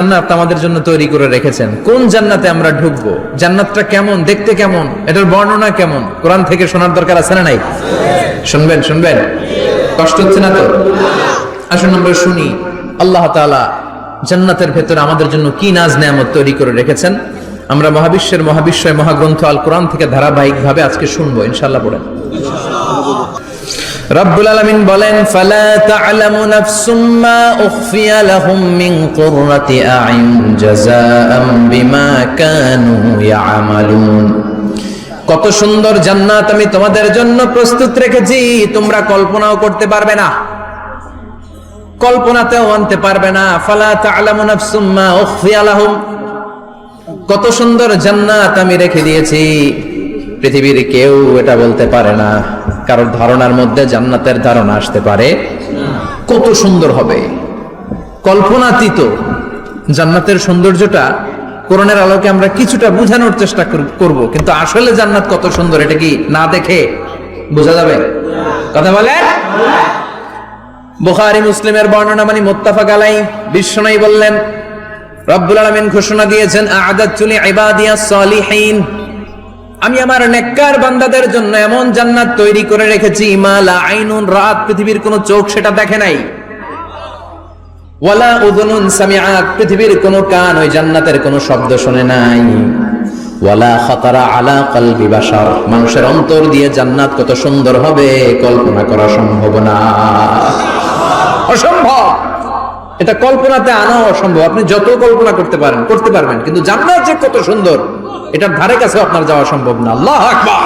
জান্নাত আমাদের জন্য তৈরি করে রেখেছেন। কোন জান্নাতে আমরা ঢুকবো, জান্নাতটা কেমন, দেখতে কেমন, এটার বর্ণনা কেমন, কোরআন থেকে শোনার দরকার আছে না নাই? শুনবেন শুনবেন, কষ্ট হচ্ছে না তো? আসুন আমরা শুনি আল্লাহ তাআলা জান্নাতের ভেতরে আমাদের জন্য কি নাজ নেয়ামত তৈরি করে রেখেছেন। আমরা মহাবিশ্বের মহাবিশ্বয় মহাগ্রন্থ আল কোরআন থেকে ধারাবাহিকভাবে আজকে শুনবো ইনশাআল্লাহ। পড়েন। রব্বুল আলামিন বলেন, ফালা তা'লামু নাফসুম মা উখফিয়া লাহুম মিন কুররাতি আ'ইন জাযাআম বিমা কানু ইয়া'মালুন। কত সুন্দর জান্নাত আমি তোমাদের জন্য প্রস্তুত রেখেছি, তোমরা কল্পনাও করতে পারবে না, কল্পনাতেও আনতে পারবে না। ফালা তা'লামু নাফসুম মা উখফিয়া লাহুম, কত সুন্দর জান্নাত আমি রেখে দিয়েছি, পৃথিবীর কেউ এটা বলতে পারে না। কারোর ধারণার মধ্যে জান্নাতের ধারণা আসতে পারে কত সুন্দর হবে, কল্পনাতীত জান্নাতের সৌন্দর্যটা কোরআনের আলোকে আমরা কিছুটা বোঝানোর চেষ্টা করব, কিন্তু আসলে জান্নাত কত সুন্দর এটা কি না দেখে বোঝা যাবে? কথা বলে। বুখারী মুসলিমের বর্ণনা মানে মুত্তাফাক আলাইহি, বিশ্বনবী বললেন, রব্বুল আলামিন ঘোষণা দিয়েছেন, আ'আদাতু লিইবাদিয়াস সালিহিন, আমি আমার নেককার বান্দাদের জন্য এমন জান্নাত তৈরি করে রেখেছি, মা লা আইনুন রাত, পৃথিবীর কোন চোখ সেটা দেখে নাই, ওয়ালা উযুনুন সামিআত, পৃথিবীর কোন কান ওই জান্নাতের কোন শব্দ শুনে নাই, ওয়ালা খাতারা আলা কলবি বাশার, মানুষের অন্তর দিয়ে জান্নাত কত সুন্দর হবে কল্পনা করা সম্ভব না, অসম্ভব। এটা কল্পনাতে আনা অসম্ভব। আপনি যত কল্পনা করতে পারবেন, কিন্তু জান্নাত যে কত সুন্দর এটার ধারে কাছে আপনার যাওয়া সম্ভব না। আল্লাহু আকবার।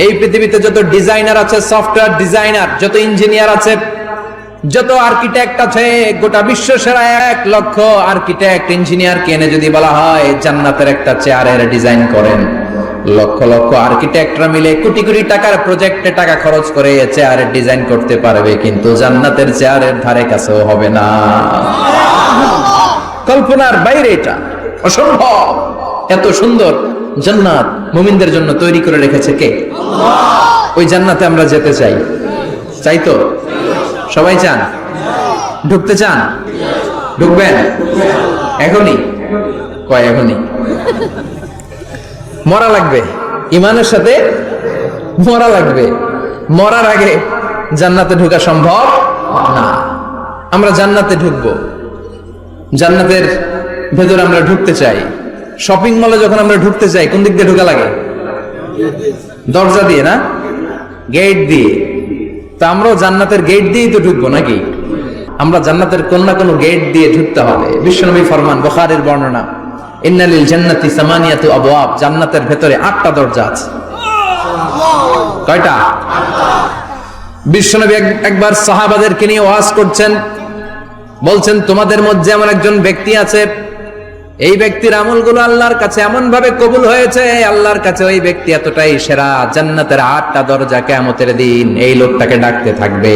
এই পৃথিবীতে যত ডিজাইনার আছে, সফটওয়্যার ডিজাইনার, যত ইঞ্জিনিয়ার আছে, যত আর্কিটেক্ট আছে, গোটা বিশ্ব সেরা 1 লক্ষ আর্কিটেক্ট ইঞ্জিনিয়ার এনে যদি বলা হয় জান্নাতের একটা চেয়ারের ডিজাইন করেন, লক্ষ লক্ষ আর্কিটেক্টরা মিলে কোটি কোটি টাকার প্রজেক্টে টাকা খরচ করে চেয়ারের ডিজাইন করতে পারবে, কিন্তু জান্নাতের চেয়ারের ধারে কাছেও হবে না। কল্পনার বাইরে, এটা অসম্ভব। এত সুন্দর জান্নাত মুমিনদের জন্য তৈরি করে রেখেছে কে? আল্লাহ। ওই জান্নাতে আমরা যেতে চাই, চাই তো? সবাই চান? ঢুকতে চান? ঢুকবেন এখনই? কয় এখনই? মরা লাগবে, ইমানের সাথে মরা লাগবে। মরার আগে জান্নাতে ঢোকা সম্ভব না। আমরা জান্নাতে ঢুকবো, জান্নাতের ভেতরে আমরা ঢুকতে চাই। শপিং মলে যখন আমরা ঢুকতে চাই কোন দিক দিয়ে ঢোকা লাগে? দরজা দিয়ে না, গেট দিয়ে। তা আমরাও জান্নাতের গেট দিয়েই তো ঢুকবো নাকি? আমরা জান্নাতের কোন না কোন গেট দিয়ে ঢুকতে হবে। বিশ্বনবী ফরমান, বুখারীর বর্ণনা, ইন্না লিল জান্নাতি সামানিয়াতু আবওয়াব, জান্নাতের ভেতরে 8টা দরজা আছে। কয়টা? বিশ্বনবী একবার সাহাবাদেরকে নিয়ে ওয়াজ করছেন, বলছেন, তোমাদের মধ্যে এমন একজন ব্যক্তি আছে, এই ব্যক্তির আমলগুলো আল্লাহর কাছে এমন ভাবে কবুল হয়েছে, আল্লাহর কাছে ওই ব্যক্তি এতটাই সেরা, জান্নাতের 8টা দরজা কিয়ামতের দিন এই লোকটাকে ডাকতে থাকবে।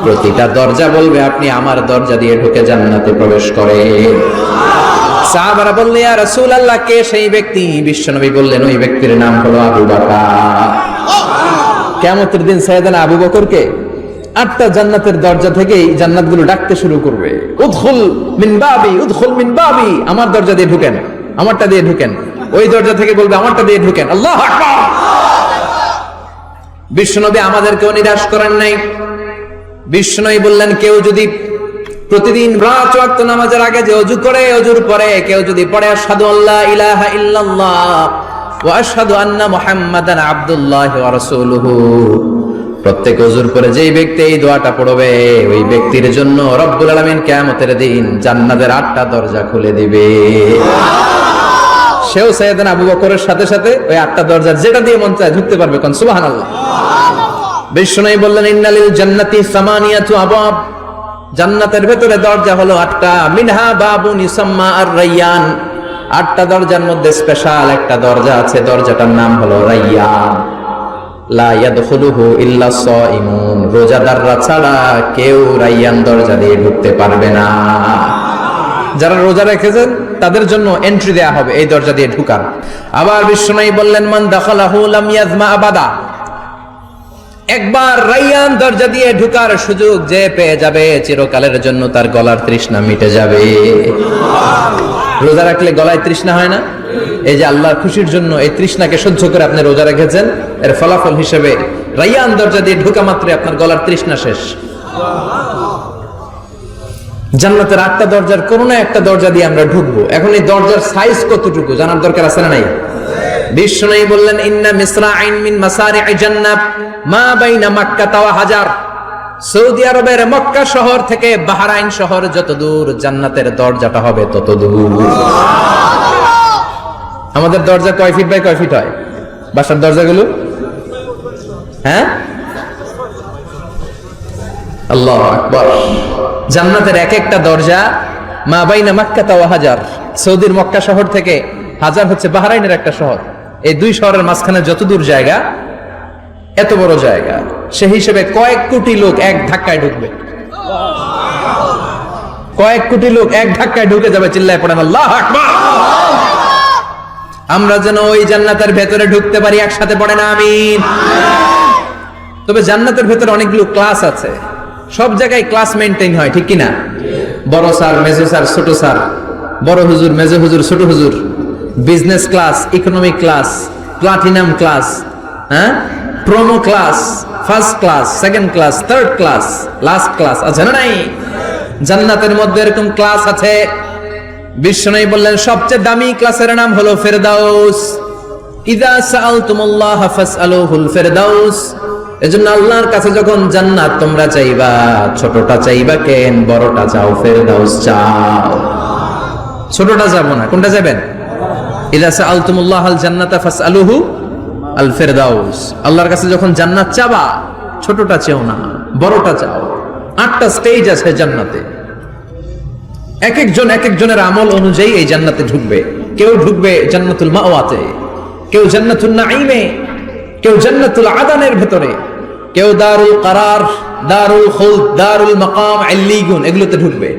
প্রতিটা দরজা বলবে, আপনি আমার দরজা দিয়ে ঢুকে জান্নাতে প্রবেশ করেন। সাহাবারা বললেন, ইয়া রাসূলুল্লাহ, কে সেই ব্যক্তি? বিশ্বনবী বললেন, ওই ব্যক্তির নাম হলো আবু বকর। কিয়ামতের দিন সাইয়েদনা আবু বকরকে 8টা জান্নাতের দরজা থেকেই জান্নাতগুলো ডাকতে শুরু করবে, উদখুল মিন বাবি, উদখুল মিন বাবি, আমার দরজা দিয়ে ঢুকেন, আমারটা দিয়ে ঢুকেন। ওই দরজা থেকে বলবে, আমারটা দিয়ে ঢুকেন। আল্লাহু আকবার। বিশ্বনবী আমাদেরকেও নিরাশ করেন নাই। বিশ্বনবী বললেন, কেউ যদি প্রতিদিন 5 ওয়াক্ত নামাজের আগে যে ওযু করে, ওযুর পরে কেউ যদি পড়ে আশহাদু আল্লা ইলাহা ইল্লাল্লাহ ওয়া আশহাদু আন্না মুহাম্মাদান আবদুল্লাহি ওয়া রাসূলুহু, প্রত্যেক ওযুর পরে যেই ব্যক্তি এই দোয়াটা পড়বে, ওই ব্যক্তির জন্য রব্বুল আলামিন কিয়ামতের দিন জান্নাতের 8টা দরজা খুলে দিবে। সেও সাইয়েদনা আবু বকরের সাথে সাথে ওই 8টা দরজার যেটা দিয়ে মন চায় ঢুকতে পারবে। কোন সুবহানাল্লাহ। বিশ্বনবী বললেন, ইন্না লিল জান্নাতি সামানিয়াতু আবওয়াব, জান্নাতের ভেতরে দরজা হলো 8টা, মিনহা বাবুন ইউসাম্মা আর-রায়্যান, 8টা দরজার মধ্যে স্পেশাল একটা দরজা আছে, দরজাটার নাম হলো রায়্যান। লা ইয়াদখুলুহু ইল্লা সাইমুন, রোজাদাররা ছাড়া কেউ রায়্যান দরজা দিয়ে ঢুকতে পারবে না। যারা রোজা রেখেছেন তাদের জন্য এন্ট্রি দেয়া হবে এই দরজা দিয়ে ঢুকার। আবার বিশ্বনবী বললেন, মান দাখালাহু লাম ইয়াজমা আবাদা, একবার রাইয়ান দরজা দিয়ে ঢোকার সুযোগ যে পেয়ে যাবে, চিরকালের জন্য তার গলার তৃষ্ণা মিটে যাবে। রোজা রাখলে গলায় তৃষ্ণা হয় না? এই যে আল্লাহর খুশির জন্য এই তৃষ্ণাকে সহ্য করে আপনি রোজা রেখেছেন, এর ফলাফল হিসেবে রাইয়ান দরজা দিয়ে ঢোকা মাত্রই আপনার গলার তৃষ্ণা শেষ। জান্নাতের 8টা দরজার কোন না একটা দরজা দিয়ে আমরা ঢুকবো। এখন এই দরজার সাইজ কতটুকু জানার দরকার আছে না নাই? বিশ্বনবী বললেন, ইন্না মিসরাইন মিন মাসারি'i জান্নাত মা বাইনা মাক্কা ওয়া হাজার। সৌদি আরবের মক্কা শহর থেকে বাহরাইন শহর যত দূর, জান্নাতের দরজাটা হবে তত দূর। আমাদের দরজা কয় ফিট বাই কয় ফিট হয় বাসার দরজাগুলো? হ্যাঁ, আল্লাহু আকবার। জান্নাতের এক একটা দরজা মা বাইনা মাক্কা ওয়া হাজার, সৌদির মক্কা শহর থেকে হাজার হচ্ছে বাহরাইনের একটা শহর, এই দুই শহরের মাঝখানে যত দূর জায়গা, এত বড় জায়গা, সেই হিসেবে কয়েক কোটি লোক এক ধাক্কায় ঢুকবে। কয়েক কোটি লোক এক ধাক্কায় ঢুকে যাবে। চিল্লায় পড়েন আল্লাহু আকবার। আমরা যেন ওই জান্নাতের ভেতরে ঢুকতে পারি, একসাথে পড়েন আমিন। তবে জান্নাতের ভেতরে অনেকগুলো ক্লাস আছে, সব জায়গায় ক্লাস মেইনটেইন হয়, ঠিক কিনা? বড় স্যার, মেজো স্যার, ছোট স্যার, বড় হুজুর, মেজো হুজুর, ছোট হুজুর, business class, economic class, platinum class, হ্যাঁ, promo class, first class, second class, third class, last class আছে না নাই? জান্নাতের মধ্যে এরকম ক্লাস আছে। বিশ্বনবী বললেন সবচেয়ে দামি ক্লাসের নাম হলো ফেরদাউস। ইযা সাআলতুমুল্লাহ ফাসআলুহুল ফেরদাউস। এজন্য আল্লাহর কাছে যখন জান্নাত তোমরা চাইবা, ছোটটা চাইবা কেন, বড়টা চাও, ফেরদাউস চাও। ছোটটা যাবো না, কোনটা যাবেন? ইযা সাআলতুমুল্লাহ আল জান্নাতা ফাসআলুহু আল ফেরদাউস। আল্লাহর কাছে যখন জান্নাত চাবা, ছোটটা চেও না, বড়টা চাও। 8টা স্টেজ আছে জান্নাতে, এক একজনের আমল অনুযায়ী এই জান্নাতে ঢুকবে। কেউ ঢুকবে জান্নাতুল মাওয়াতে, কেউ জান্নাতুল নাঈমে, কেউ জান্নাতুল আদানের ভেতরে, কেউ দারুল কারার, দারুল খুলদ, দারুল মাকাম, আল্লিগুন, এগুলোতে ঢুকবে।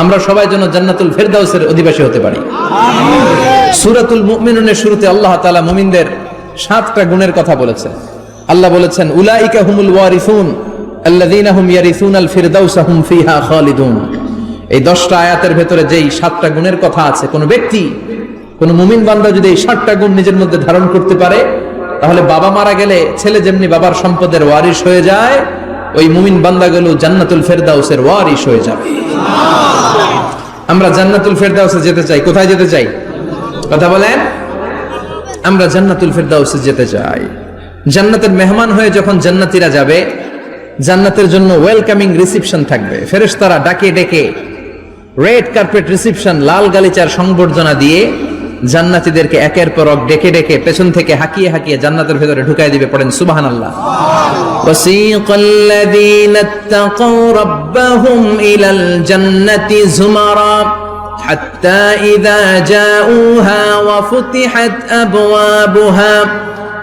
আমরা সবাই যেন জান্নাতুল ফেরদাউসের অধিবাসী হতে পারি। সূরাতুল মুমিনুনের শুরুতে আল্লাহ তাআলা মুমিনদের 7টা গুণের কথা বলেছেন। আল্লাহ বলেছেন উলাইকা হুমুল ওয়ারিসুন আল্লাযীনা হুম ইয়ারিসুনাল ফিরদাউসা হুম ফিহা খালিদুন। এই 10টা আয়াতের ভেতরে যেই 7টা গুণের কথা আছে, কোন ব্যক্তি, কোন মুমিন বান্দা যদি এই 7টা গুণ নিজের মধ্যে ধারণ করতে পারে, তাহলে বাবা মারা গেলে ছেলে যেমনি বাবার সম্পদের ওয়ারিশ হয়ে যায়, ওই মুমিন বান্দাগুলো জান্নাতুল ফেরদাউসের ওয়ারিশ হয়ে যাবে। আমরা জান্নাতুল ফেরদাউসে যেতে চাই। কোথায় যেতে চাই? কথা বলেন। আমরা জান্নাতুল ফেরদাউসে যেতে চাই। জান্নাতের মেহমান হয়ে যখন জান্নাতীরা যাবে, জান্নাতের জন্য ওয়েলকামিং রিসেপশন থাকবে। ফেরেশতারা ডাকে ডেকে রেড কার্পেট রিসেপশন, লাল গালিচার সংবর্ধনা দিয়ে জান্নাতীদেরকে একের পর এক ডেকে ডেকে পেছন থেকে হাঁকিয়ে হাঁকিয়ে জান্নাতের ভেতরে ঢুকাই দিবে। পড়েন সুবহানাল্লাহ। ওয়াসিকাল্লাযীনা ইত্তাকাউ রাব্বাহুম ইলাল জান্নাতি যুমারা হাত্তা ইযা জাউহা ওয়া ফুতিহাত আবওয়াবুহা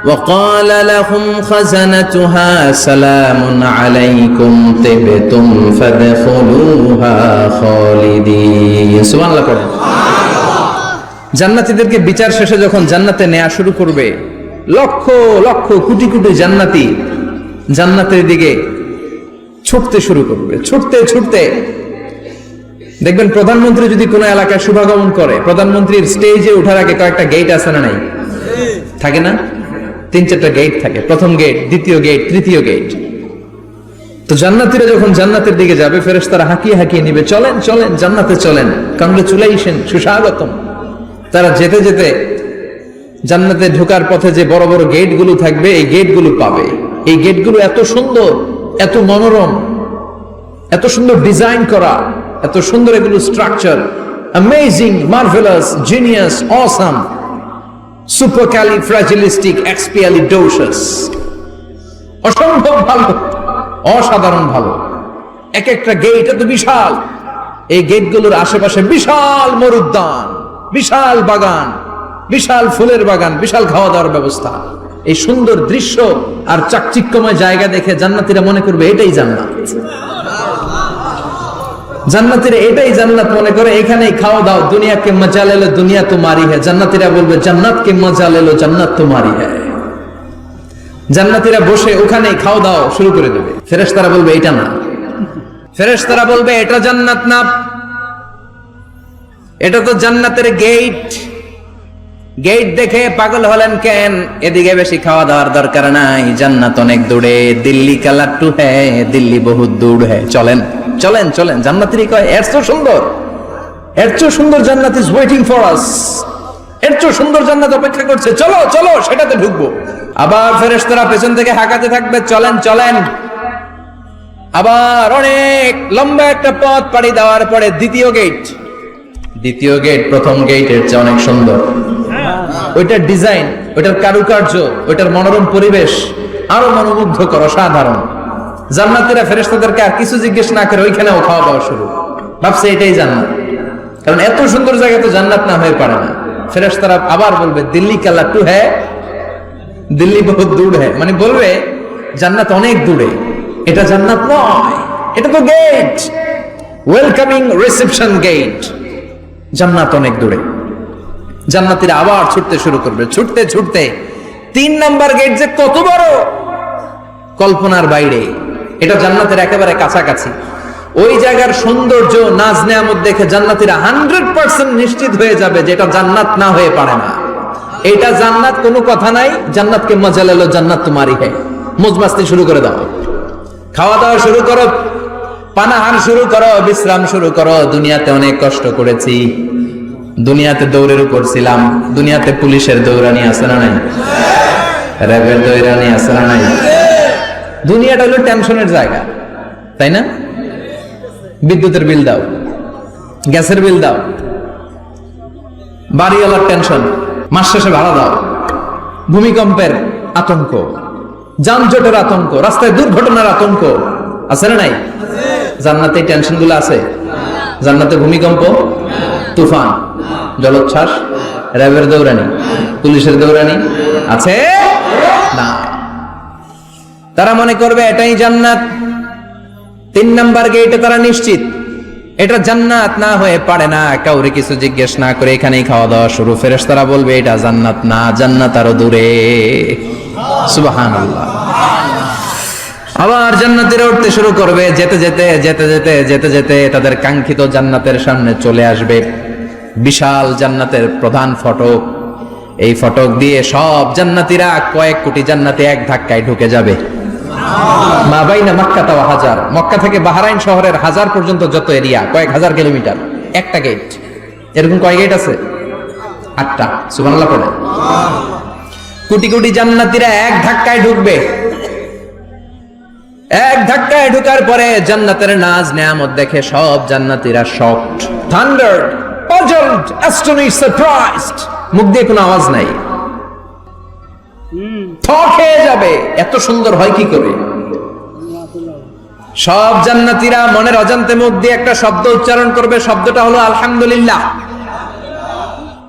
وقال لهم خزنتها سلام عليكم طبتم فادخلوها خالدين সুবহানাল্লাহ পড়েন। জান্নাতীদেরকে বিচার শেষে যখন জান্নাতে নেওয়া শুরু করবে, লক্ষ লক্ষ কোটি কোটি জান্নাতি জান্নাতের দিকে ছুটতে শুরু করবে। ছুটতে ছুটতে দেখবেন প্রধানমন্ত্রী যদি কোনো এলাকায় শুভাগমন করে, প্রধানমন্ত্রীর স্টেজে ওঠার আগে কয়েকটা গেট আছে না নাই? থাকে না? 3-4টা গেট থাকে। প্রথম গেট, দ্বিতীয় গেট, তৃতীয় গেট। তো জান্নাতীরা যখন জান্নাতের দিকে যাবে, ফেরেশতারা হাঁকিয়ে হাঁকিয়ে নিবে, চলেন চলেন জান্নাতে চলেন, কংগ্রেচুলেশন, সুস্বাগতম। তারা যেতে যেতে জান্নাতে ঢোকার পথে যে বড় বড় গেটগুলো থাকবে, এই গেটগুলো পাবে। এই গেটগুলো এত সুন্দর, এত মনোরম, এত সুন্দর ডিজাইন করা, এত সুন্দর এগুলো structure, amazing, marvellous, genius, awesome, supercalifragilisticexpialidocious, অসম্ভব ভালো, অসাধারণ ভালো। এক একটা গেট এত বিশাল। এই গেটগুলোর আশেপাশে বিশাল মরুদ্যান, বিশাল বাগান, বিশাল ফুলের বাগান, বিশাল খাওয়া দাওয়ার ব্যবস্থা। এই সুন্দর দৃশ্য আর চাকচিক্যময় জায়গা দেখে জান্নাতীরা মনে করবে এটাই জান্নাত। জান্নাতীরা এটাই জান্নাত মনে করে, এখানেই খাওয়া দাও। দুনিয়া কে মজা লে লো দুনিয়া তোমারি হ্যায়। জান্নাতীরা বলবে জান্নাত কে মজা লে লো জান্নাত তোমারি হ্যায়। জান্নাতীরা বসে ওখানে খাওয়া দাওয়া শুরু করে দেবে। ফেরেশতারা বলবে এটা না, ফেরেশতারা বলবে এটা জান্নাত না, এটা তো জান্নাতের গেট। গেট দেখে পাগল হলেন কেন? এদিকে বেশি খাওয়া দাওয়ার দরকার নাই, জান্নাত অনেক দূরে। দিল্লি কা লাট্টু হ্যায়, দিল্লি বহুত দূর হ্যায়। চলেন চলেন চলেন। জান্নাতীরা কয় এর চেয়ে সুন্দর, এর চেয়ে সুন্দর জান্নাত ইজ ওয়েটিং ফর আস, এর চেয়ে সুন্দর জান্নাত অপেক্ষা করছে, চলো চলো সেটাতে ঢুকবো। আবার ফেরেশতারা পেছন থেকে হাঁকাতে থাকবে, চলেন চলেন। আবার অনেক লম্বা একটা পথ পাড়ি দেওয়ার পরে দ্বিতীয় গেট। দ্বিতীয় গেট প্রথম গেটের চেয়ে অনেক সুন্দর। ওইটার ডিজাইন, ওইটার কারুকার্য, ওইটার মনোরম পরিবেশ আরো মনোমুগ্ধকর, অসাধারণ। জান্নাতীরা ফেরেশতাদেরকে আর কিছু জিজ্ঞেস না করে ওইখানেও খাওয়া দাওয়া শুরু। ভাবছে এটাই জান্নাত, কারণ এত সুন্দর জায়গা তো জান্নাত না হয়ে পারে না। ফেরেশতারা আবার বলবে দিল্লি কা লাট্টু হ্যায়, দিল্লি বহুত দূর হ্যায়, মানে বলবে জান্নাত অনেক দূরে, এটা জান্নাত নয়, এটা তো গেট, ওয়েলকামিং রিসেপশন গেট, জান্নাত অনেক দূরে। জান্নাতীরা আবার ছুটতে শুরু করবে, ছুটতে ছুটতে 3 নাম্বার গেট যে কত বড়, কল্পনার বাইরে। এটা জান্নাতের একেবারে কাছাকাছি। ওই জায়গার সৌন্দর্য, নাজ নেয়ামত দেখে জান্নাতীরা 100% নিশ্চিত হয়ে যাবে যে এটা জান্নাত না হয়ে পারে না, এটা জান্নাত, কোনো কথা নাই। জান্নাতকে মজা লেলো, জান্নাত তোমারই হ্যায়। মজমাস্তি শুরু করে দাও, খাওয়া দাওয়া শুরু করো, পানাহার শুরু করো, বিশ্রাম শুরু করো। দুনিয়াতে অনেক কষ্ট করেছি, দুনিয়াতে দৌড়ের উপর ছিলাম, দুনিয়াতে পুলিশের দৌড়ানি আছে না নাই, র্যাবের দৌড়ানি আছে না নাই। দুনিয়াটা হলো টেনশনের জায়গা, তাই না? বিদ্যুতের বিল দাও, গ্যাসের বিল দাও, বাড়িওয়ালার টেনশন, মাস শেষে ভাড়া দাও, ভূমিকম্পের আতঙ্ক, যানজটের আতঙ্ক, রাস্তায় দুর্ঘটনার আতঙ্ক আছে না নাই? জান্নাতে টেনশন গুলো আছে? জান্নাতে ভূমিকম্প, তুফান, জলোচ্ছ্বাস, র্যাবের দৌড়ানি, পুলিশের দৌড়ানি আছে না। তারা মনে করবে এটাই জান্নাত। 3 নাম্বার গেটে তারা নিশ্চিত এটা জান্নাত না হয়ে পারে না। কাউরে কিছু জিজ্ঞেস না করে এখানেই খাওয়া দাওয়া শুরু। ফেরেশতারা বলবে এটা জান্নাত না, জান্নাত আরো দূরে। সুবহানাল্লাহ। আবার জান্নাতীরা উঠতে শুরু করবে, যেতে যেতে যেতে যেতে যেতে যেতে তাদের কাঙ্ক্ষিত জান্নাতের সামনে চলে আসবে। বিশাল জান্নাতের প্রধান ফটক, এই ফটক দিয়ে সব জান্নাতীরা, কয়েক কোটি জান্নাতি এক ধাক্কায় ঢুকে যাবে। মা বাইনা মক্কা ওয়া হাজার, মক্কা থেকে বাহরাইন শহরের হাজার পর্যন্ত যত এরিয়া, কয়েক হাজার কিলোমিটার, একটা গেট। এরকম কয় গেট আছে? 8টা। সুবহানাল্লাহ পড়ে। কোটি কোটি জান্নাতীরা এক ধাক্কায় ঢুকবে। এক ধাক্কায় ঢুকার পরে জান্নাতের নাজ নেয়ামত দেখে সব জান্নাতীরা শকড, থান্ডার্ড, পাজলড, অ্যাস্টনিশড, সারপ্রাইজড। মুখ দিয়ে কোনো আওয়াজ নাই, থক হয়ে যাবে, এত সুন্দর হয় কি করে? সব জান্নাতীরা মনের অজান্তে মুখ দিয়ে একটা শব্দ উচ্চারণ করবে, শব্দটা হলো আলহামদুলিল্লাহ।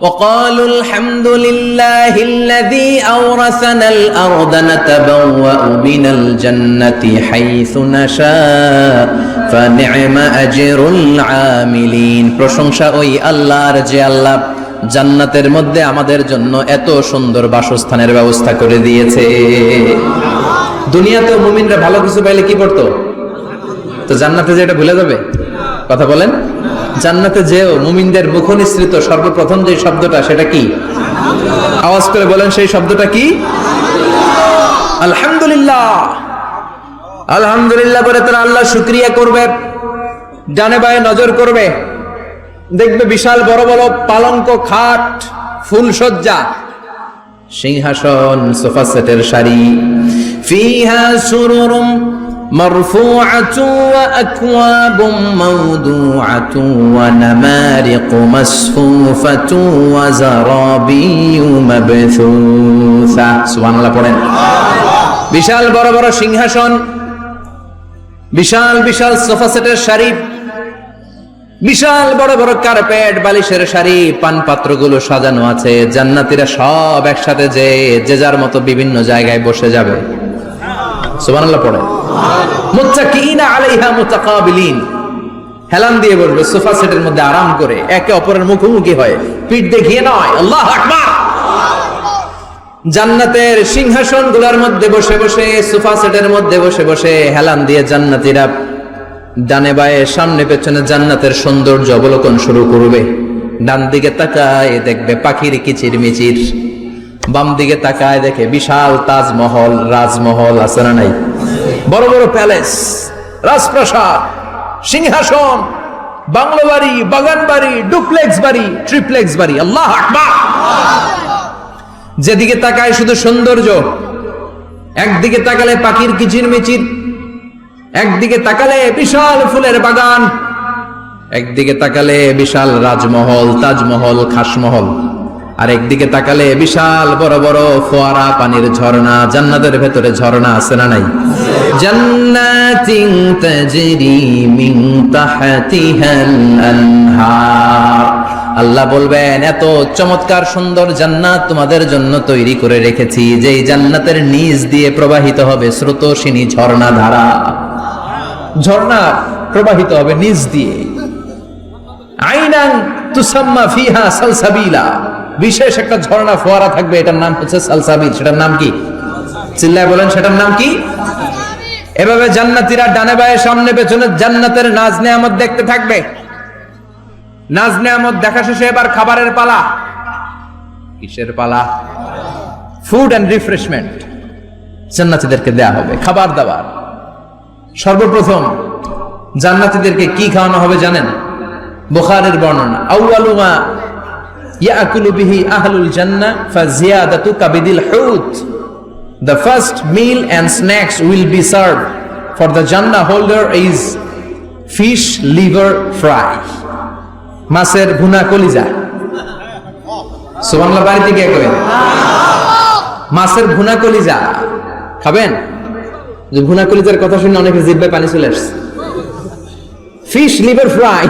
وقالوا الحمد لله الذي أورثنا الأرض نتبوأ من الجنة حيث نشاء فنعم أجر العاملين। প্রশংসা ওই আল্লাহর যে আল্লাহ জান্নাতের মধ্যে আমাদের জন্য এত সুন্দর বাসস্থানের ব্যবস্থা করে দিয়েছে। দুনিয়াতে মুমিনরা ভালো কিছু পাইলে কি করতো? তো জান্নাতে যে এটা ভুলে যাবে? কথা বলেন। জান্নাতে যেও মুমিনদের মুখ নিঃসৃত সর্বপ্রথম যে শব্দটা, সেটা কি? আওয়াজ করে বলেন, সেই শব্দটা কি? আলহামদুলিল্লাহ। আলহামদুলিল্লাহ বলে তারা আল্লাহ শুকরিয়া করবে, ডানে বায়ে নজর করবে, দেখবে বিশাল বড় বড় পালঙ্ক, খাট, ফুলসজ্জা, সিংহাসন, সোফা সেটের সারি। ফিহা সুরুরুম মারফুআতু ওয়া আকওয়াবুম মাওদুআতু ওয়া নামারিকু মাসফুফাতু ওয়া যারাবিয়্যু মাবথুসা। সুবহানাল্লাহ পড়েন। বিশাল বড় বড় সিংহাসন, বিশাল বিশাল সোফা সেটের সারি, বিশাল বড় বড় কার্পেট, বালিশের সারি, পানপাত্রগুলো সাজানো আছে। জান্নাতীরা সব একসাথে যে যার মতো বিভিন্ন জায়গায় বসে যাবে। সুবহানাল্লাহ পড়ে। মুত্তাকিইনা আলাইহা মুতাকাবিলিন, হেলান দিয়ে বসবে সোফা সেটের মধ্যে আরাম করে, একে অপরের মুখোমুখি হয়, পিঠ দেখিয়ে নয়। আল্লাহু আকবার। জান্নাতের সিংহাসন গুলার মধ্যে বসে বসে, সোফা সেটের মধ্যে বসে বসে হেলান দিয়ে জান্নাতীরা ডানে বায়ে সামনে পেছনে জান্নাতের সৌন্দর্য অবলোকন শুরু করবে। ডান দিকে তাকায় দেখবে পাখির কিচির মিচির, বাম দিকে তাকায় দেখে বিশাল তাজমহল, রাজমহল আছে না নাই, বড় বড় প্যালেস, রাজপ্রাসাদ, সিংহাসন, বাংলো বাড়ি, বাগান বাড়ি, ডুপ্লেক্স বাড়ি, ট্রিপ্লেক্স বাড়ি। আল্লাহু আকবার। যেদিকে তাকায় শুধু সৌন্দর্য। একদিকে তাকালে পাখির কিচির মিচির, একদিকে তাকালে বিশাল ফুলের বাগান, একদিকে তাকালে বিশাল রাজমহল, তাজমহল, খাসমহল, আর একদিকে তাকালে বিশাল বড় বড় ফোয়ারা, পানির ঝর্ণা। জান্নাতের ভেতরে ঝর্ণা আছে না নাই? জান্নাতিন তাজরি মিন তাহতিহাল আনহার। আল্লাহ বলবেন, এত চমৎকার সুন্দর জান্নাত তোমাদের জন্য তৈরি করে রেখেছি, যেই জান্নাতের নিচ দিয়ে প্রবাহিত হবে স্রোতস্বিনী ঝর্ণা ধারা। ঝর্ণা প্রবাহিত হবে নিচ দিয়ে। আইনান তুসাম্মা ফিহা সালসাবিলা। বিশেষ একটা ঝর্ণা ফোয়ারা থাকবে, এটার নাম হচ্ছে সালসাবিল। সেটার নাম কি? চিল্লায় বলেন, সেটার নাম কি? এভাবে জান্নাতীরা ডানে বায়ে সামনে পেছনে জান্নাতের নাজ নেয়ামত দেখতে থাকবে। নাজ নেয়ামত দেখা শেষে এবার খাবারের পালা। কিসের পালা? ফুড এন্ড রিফ্রেশমেন্ট জান্নাতীদেরকে দেয়া হবে, খাবার দাবার। সর্বপ্রথম জান্নাতীদেরকে কি খাওয়ানো হবে জানেন? বুখারীর বর্ণনা, আউয়ালু মা ইয়াকুলু বিহি আহলুল জান্নাহ ফাজিয়াদাতু কাবিদিল হুত। The first meal and snacks will be served for the Jannah holder is fish liver fry. মাছের ভুনা কলিজা। সুবহানাল্লাহ, বাড়িতে কে করেন? মাছের ভুনা কলিজা খাবেন? যে ভুনা কলিজার কথা শুনে অনেকে জিহ্বায় পানি চলে আসছে। ফিশ লিভার ফ্রাই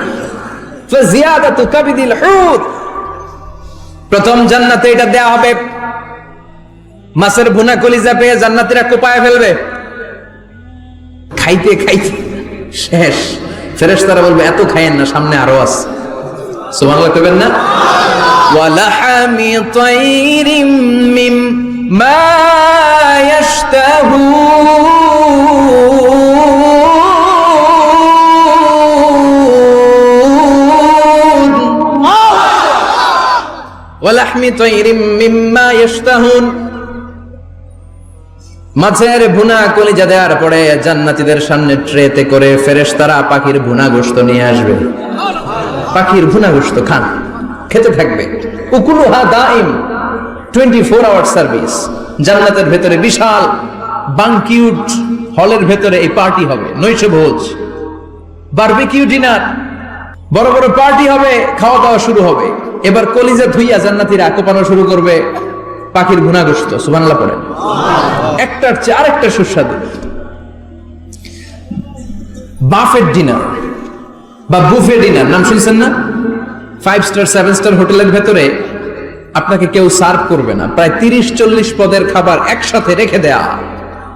ফাজিয়াদাতু কাবিদিল হুত। প্রথম জান্নাতে এটা দেয়া হবে। মাছের ভুনা কলিজা পেয়ে জান্নাতীরা কোপায় ফেলবে। খাইতে খাইতে শেষ। ফেরেশতারা বলবে, এত খাইয়েন না, সামনে আরো আছে। সুবহানাল্লাহ কইবেন না? ওয়া লাহামি তাইরিম মিম্মা ইয়াশতাহুন। ওয়া লাহমি তাইরিম মিম্মা ইয়াশতাহুন। মাছের ভুনা কলিজা দেওয়ার পরে জান্নাতীদের সামনে ট্রেতে করে ফেরেশতারা পাখির ভুনা গোশত নিয়ে আসবে। পাখির ভুনা গোশত খান, খেতে থাকবে। উকুলুহা দাইম, 24 আওয়ার সার্ভিস। জান্নাতের ভেতরে বিশাল বানকিউট হলের ভেতরে এই পার্টি হবে, নৈশভোজ, বারবিকিউ ডিনার, বড় বড় পার্টি হবে, খাওয়া দাওয়া শুরু হবে। এবার কলিজা ধুইয়া জান্নাতীরা কোপানো শুরু করবে পাখির ভুনা গোশত। সুবহানাল্লাহ পড়েন। একটার চেয়ে আরেকটা সুস্বাদু। বাফেট ডিনার বা বুফে ডিনার নাম শুনছেন না? 5 স্টার 7 স্টার হোটেলের ভেতরে আপনাকে কেউ সার্ভ করবে না, প্রায় 30-40 পদের খাবার একসাথে রেখে দেয়া,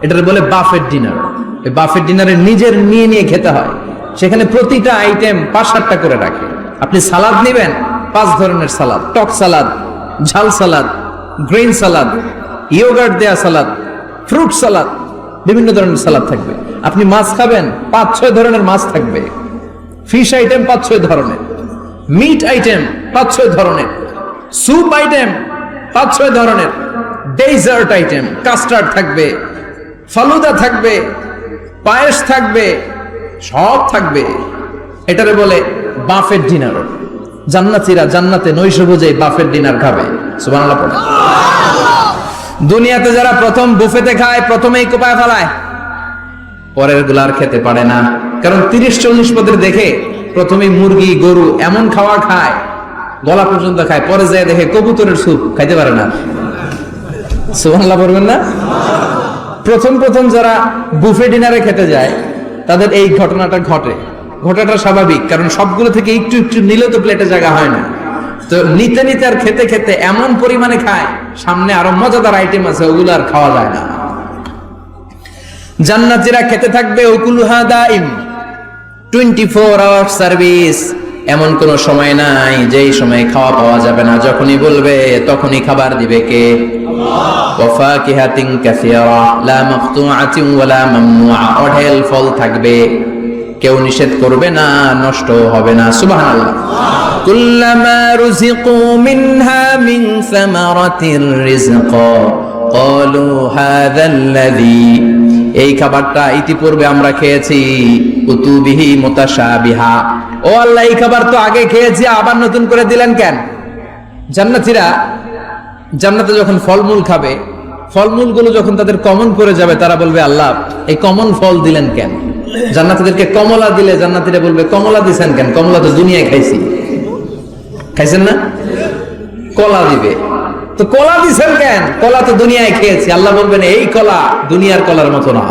এটার বলে বাফেট ডিনার। এই বাফেট ডিনারে নিজের নিয়ে নিয়ে খেতে হয়। সেখানে প্রতিটা আইটেম 5-7টা করে রাখে। আপনি সালাদ নেবেন, 5 ধরনের সালাদ, টক সালাদ, ঝাল সালাদ, গ্রিন সালাদ, ইয়োগার্ট দেয়া সালাদ, ফ্রুট সালাদ, বিভিন্ন ধরনের সালাদ থাকবে। আপনি মাছ খাবেন, 5-6 ধরনের মাছ থাকবে। ফিশ আইটেম 5-6 ধরনের, মিট আইটেম 5-6 ধরনের, স্যুপ আইটেম 5-6 ধরনের, ডেজার্ট আইটেম, কাস্টার্ড থাকবে, ফালুদা থাকবে, পায়েস থাকবে, সব থাকবে। এটারে বলে বাফেট ডিনার। জান্নাতীরা জান্নাতে নৈশভোজে বাফেট ডিনার খাবে। সুবহানাল্লাহ পড়ে। দুনিয়াতে যারা প্রথম বুফেতে খায়, প্রথমেই কোপায় ফেলায়, পরের গুলার খেতে পারে না। কারণ 30-40 পদের দেখে প্রথমেই মুরগি, গরু এমন খাওয়া খায়, গলা পর্যন্ত খায়, পরে যায় দেখে কবুতরের স্যুপ খাইতে পারে না। সুবহানাল্লাহ পড়বেন না? প্রথম প্রথম যারা বুফে ডিনারে খেতে যায় তাদের এই ঘটনাটা ঘটে। ঘটাটা স্বাভাবিক, কারণ সবগুলো থেকে একটু একটু নিলে তো প্লেটে জায়গা হয় না। তো নিতে নিতে আর খেতে খেতে এমন পরিমাণে খায়, সামনে আরো মজাদার আইটেম আছে, ওগুলো আর খাওয়া যায় না। জান্নাতীরা খেতে থাকবে উকুলুহা দাইম, 24 আওয়ার সার্ভিস। এমন কোন সময় নাই যেই সময় খাওয়া পাওয়া যাবে না। যখনই বলবে তখনই খাবার দিবে কে? ওয়া ফাকিহাতিন কাসীরা লা মাকতুআতিন ওয়ালা মামনুআ, অঢেল ফল থাকবে, কেউ নিষেধ করবে না, নষ্ট হবে না। সুবহানাল্লাহ। কুল্লামা রুজিকু মিনহা মিন সামারাতির রিজকা ক্বালু হাযাল্লাযী, এই খাবারটা ইতিপূর্বে আমরা খেয়েছি, কুতুবিহি মুতাশাবিহা, ও আল্লাহ এই খাবার তো আগে খেয়েছি, আবার নতুন করে দিলেন কেন? জান্নাতীরা জান্নাতে যখন ফলমূল খাবে, ফলমূলগুলো যখন তাদের কমন করে যাবে, তারা বলবে আল্লাহ এই কমন ফল দিলেন কেন? জান্নাতীদেরকে কমলা দিলে জান্নাতীরা বলবে কমলা দিছেন কেন? কমলা তো দুনিয়ায় খাইছি। খাইছেন না? কলা দিবে, তো কলা দিছেন কেন? কলা তো দুনিয়ায় খেয়েছি। আল্লাহ বলবেন এই কলা দুনিয়ার কলার মতো না,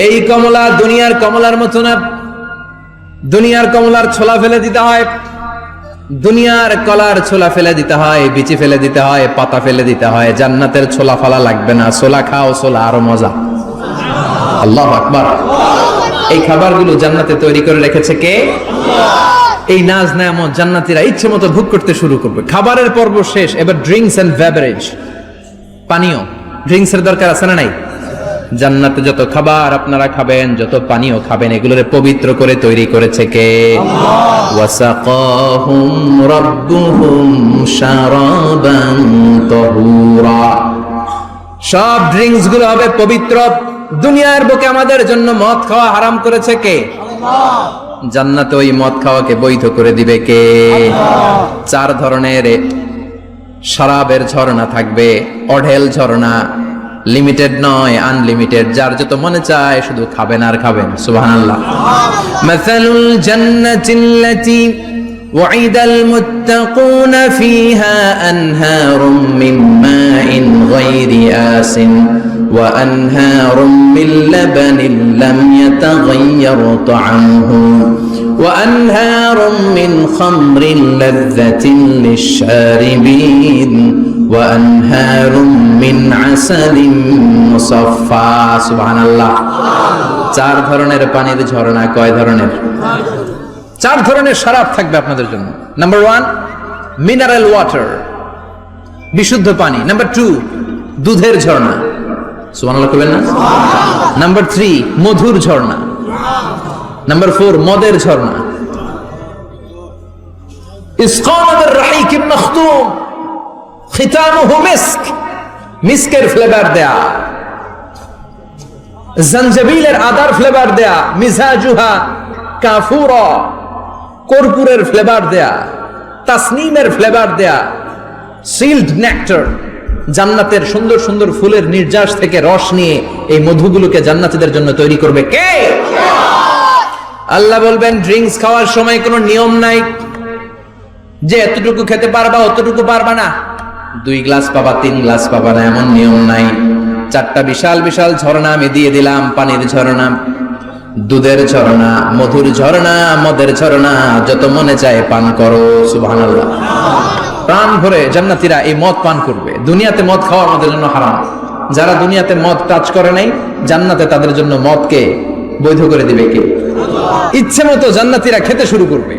এই কমলা দুনিয়ার কমলার মতো না। দুনিয়ার কমলার ছোলা ফেলে দিতে হয়, দুনিয়ার কলার ছোলা ফেলে দিতে হয়, বিচি ফেলে দিতে হয়, পাতা ফেলে দিতে হয়। জান্নাতের ছোলা ফালা লাগবে না, ছোলা খাও, ছোলা আরো মজা। আল্লাহু আকবার। এই খাবারগুলো জান্নাতে তৈরি করে রেখেছে কে? এই নাজ নেয়ামত জান্নাতীরা ইচ্ছে মতো ভোগ করতে শুরু করবে। খাবারের পর্ব শেষ, এবার ড্রিঙ্কস এন্ড বেভারেজ, পানীয়। ড্রিঙ্কস এর দরকার আছে না নাই? জান্নাতে যত খাবার আপনারা খাবেন, যত পানীয় খাবেন, এগুলোরে পবিত্র করে তৈরি করেছে কে? ওয়াসাকাহুম রাব্বুহুম শারাবান তাহুরা, সব ড্রিঙ্কস গুলো হবে পবিত্র। দুনিয়ার বুকে আমাদের জন্য মদ খাওয়া হারাম করেছে কে? আল্লাহ। জান্নাতে ওই মদ খাওয়াকে বৈধ করে দিবে কে? চার ধরনের শরাবের ঝর্ণা থাকবে, অঢেল ঝর্ণা, লিমিটেড নয়, আনলিমিটেড। যার যত মনে চায় শুধু খাবেন আর খাবেন। সুবহানাল্লাহ। মাসালুল জান্নাতিল্লাতী ওয়াইদাল মুত্তাকুনা ফিহা আনহারুম মিন মাইন গায়রি আসিন ওয়া আনহারুম মিন লাবানিন লাম ইয়াতাগায়্যার তা'আমুহু ওয়া আনহারুম মিন খামরিন লাযযাতিন লিশ-শারিবিন ওয়া আনহারুম মিন আসালিন মুসাফফা। সুবহানাল্লাহ। চার ধরনের পানির ঝর্ণা। কয় ধরনের? চার ধরনের শরাব থাকবে আপনাদের জন্য। নাম্বার 1 মিনারেল ওয়াটার, বিশুদ্ধ পানি। নাম্বার 2 দুধের ঝর্ণা। সুবহানাল্লাহ কইবেন না? নাম্বার 3 মধুর ঝর্ণা। নাম্বার 4 মদের ঝর্ণা। ইসকানা বির-রাহিকিম মাখতুম খিতামুহু মিস্ক, মিস্কের ফ্লেভার দেয়া, জঞ্জবিলের আদার ফ্লেভার দেয়া, মিজাজুহা কাফুরা, কর্পূরের ফ্লেভার দেয়া, তাসনিমের ফ্লেভার দেয়া, সিল্ড নেক্টার, জান্নাতের সুন্দর সুন্দর ফুলের নির্যাস থেকে রস নিয়ে এই মধুগুলোকে জান্নাতীদের জন্য তৈরি করবে কে? আল্লাহ বলবেন ড্রিঙ্কস খাওয়ার সময় কোনো নিয়ম নাই যে এতটুকু খেতে পারবা অতটুকু পারবা না, 2 গ্লাস পাবা 3 গ্লাস পাবা না, এমন নিয়ম নাই। 4টা বিশাল বিশাল ঝর্ণা আমি দিয়ে দিলাম, পানির ঝর্ণা, দুধের ঝর্ণা, মধুর ঝর্ণা, মদের ঝর্ণা, যত মনে চায় পান করো। সুবহানাল্লাহ। প্রাণ ভরে জান্নাতীরা এই মদ পান করবে। দুনিয়াতে মদ খাওয়া আমাদের জন্য হারাম। যারা দুনিয়াতে মদ টাচ করে নাই, জান্নাতে তাদের জন্য মদকে বৈধ করে দিবে কে? ইচ্ছে মতো জান্নাতীরা খেতে শুরু করবে,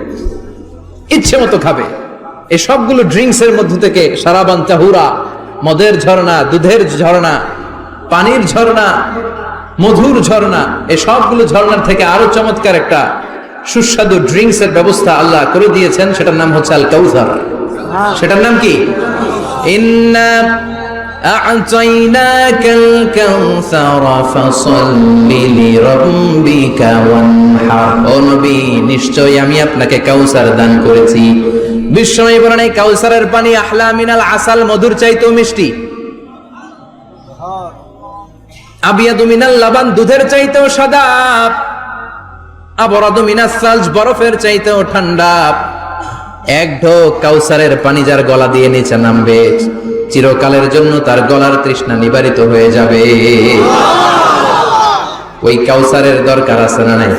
ইচ্ছে মতো খাবে। এই সবগুলো ড্রিঙ্কস এর মধ্য থেকে শারাবান তাহুরা, মদের ঝর্ণা, দুধের ঝর্ণা, পানির ঝর্ণা, মধুর ঝর্ণা, এই সবগুলো ঝর্ণার থেকে আরো চমৎকার একটা সুস্বাদু ড্রিঙ্কস এর ব্যবস্থা আল্লাহ করে দিয়েছেন। সেটার নাম হচ্ছে আল কাউসার। সেটার নাম কি? ইন্না আ'তাইনাকাল কাউসার ফাসাল্লি লিরাব্বিকা ওয়ানহার। ও নবী, নিশ্চয়ই আমি আপনাকে কাউসার দান করেছি। বিশ্বনবী বলেন এই কাউসারের পানি আহলা মিনাল আসাল, মধুর চাইতেও মিষ্টি। আবিয়াদু মিনাল লাবান, দুধের চাইতেও সাদা। আবরাদু মিনাস সালজ, বরফের চাইতেও ঠান্ডা। এক ঢোক কাউসারের পানি যার গলা দিয়ে নিচে নামবে, চিরকালের জন্য তার গলার তৃষ্ণা নিবারিত হয়ে যাবে। ওই কাউসারের দরকার আছে না নাই?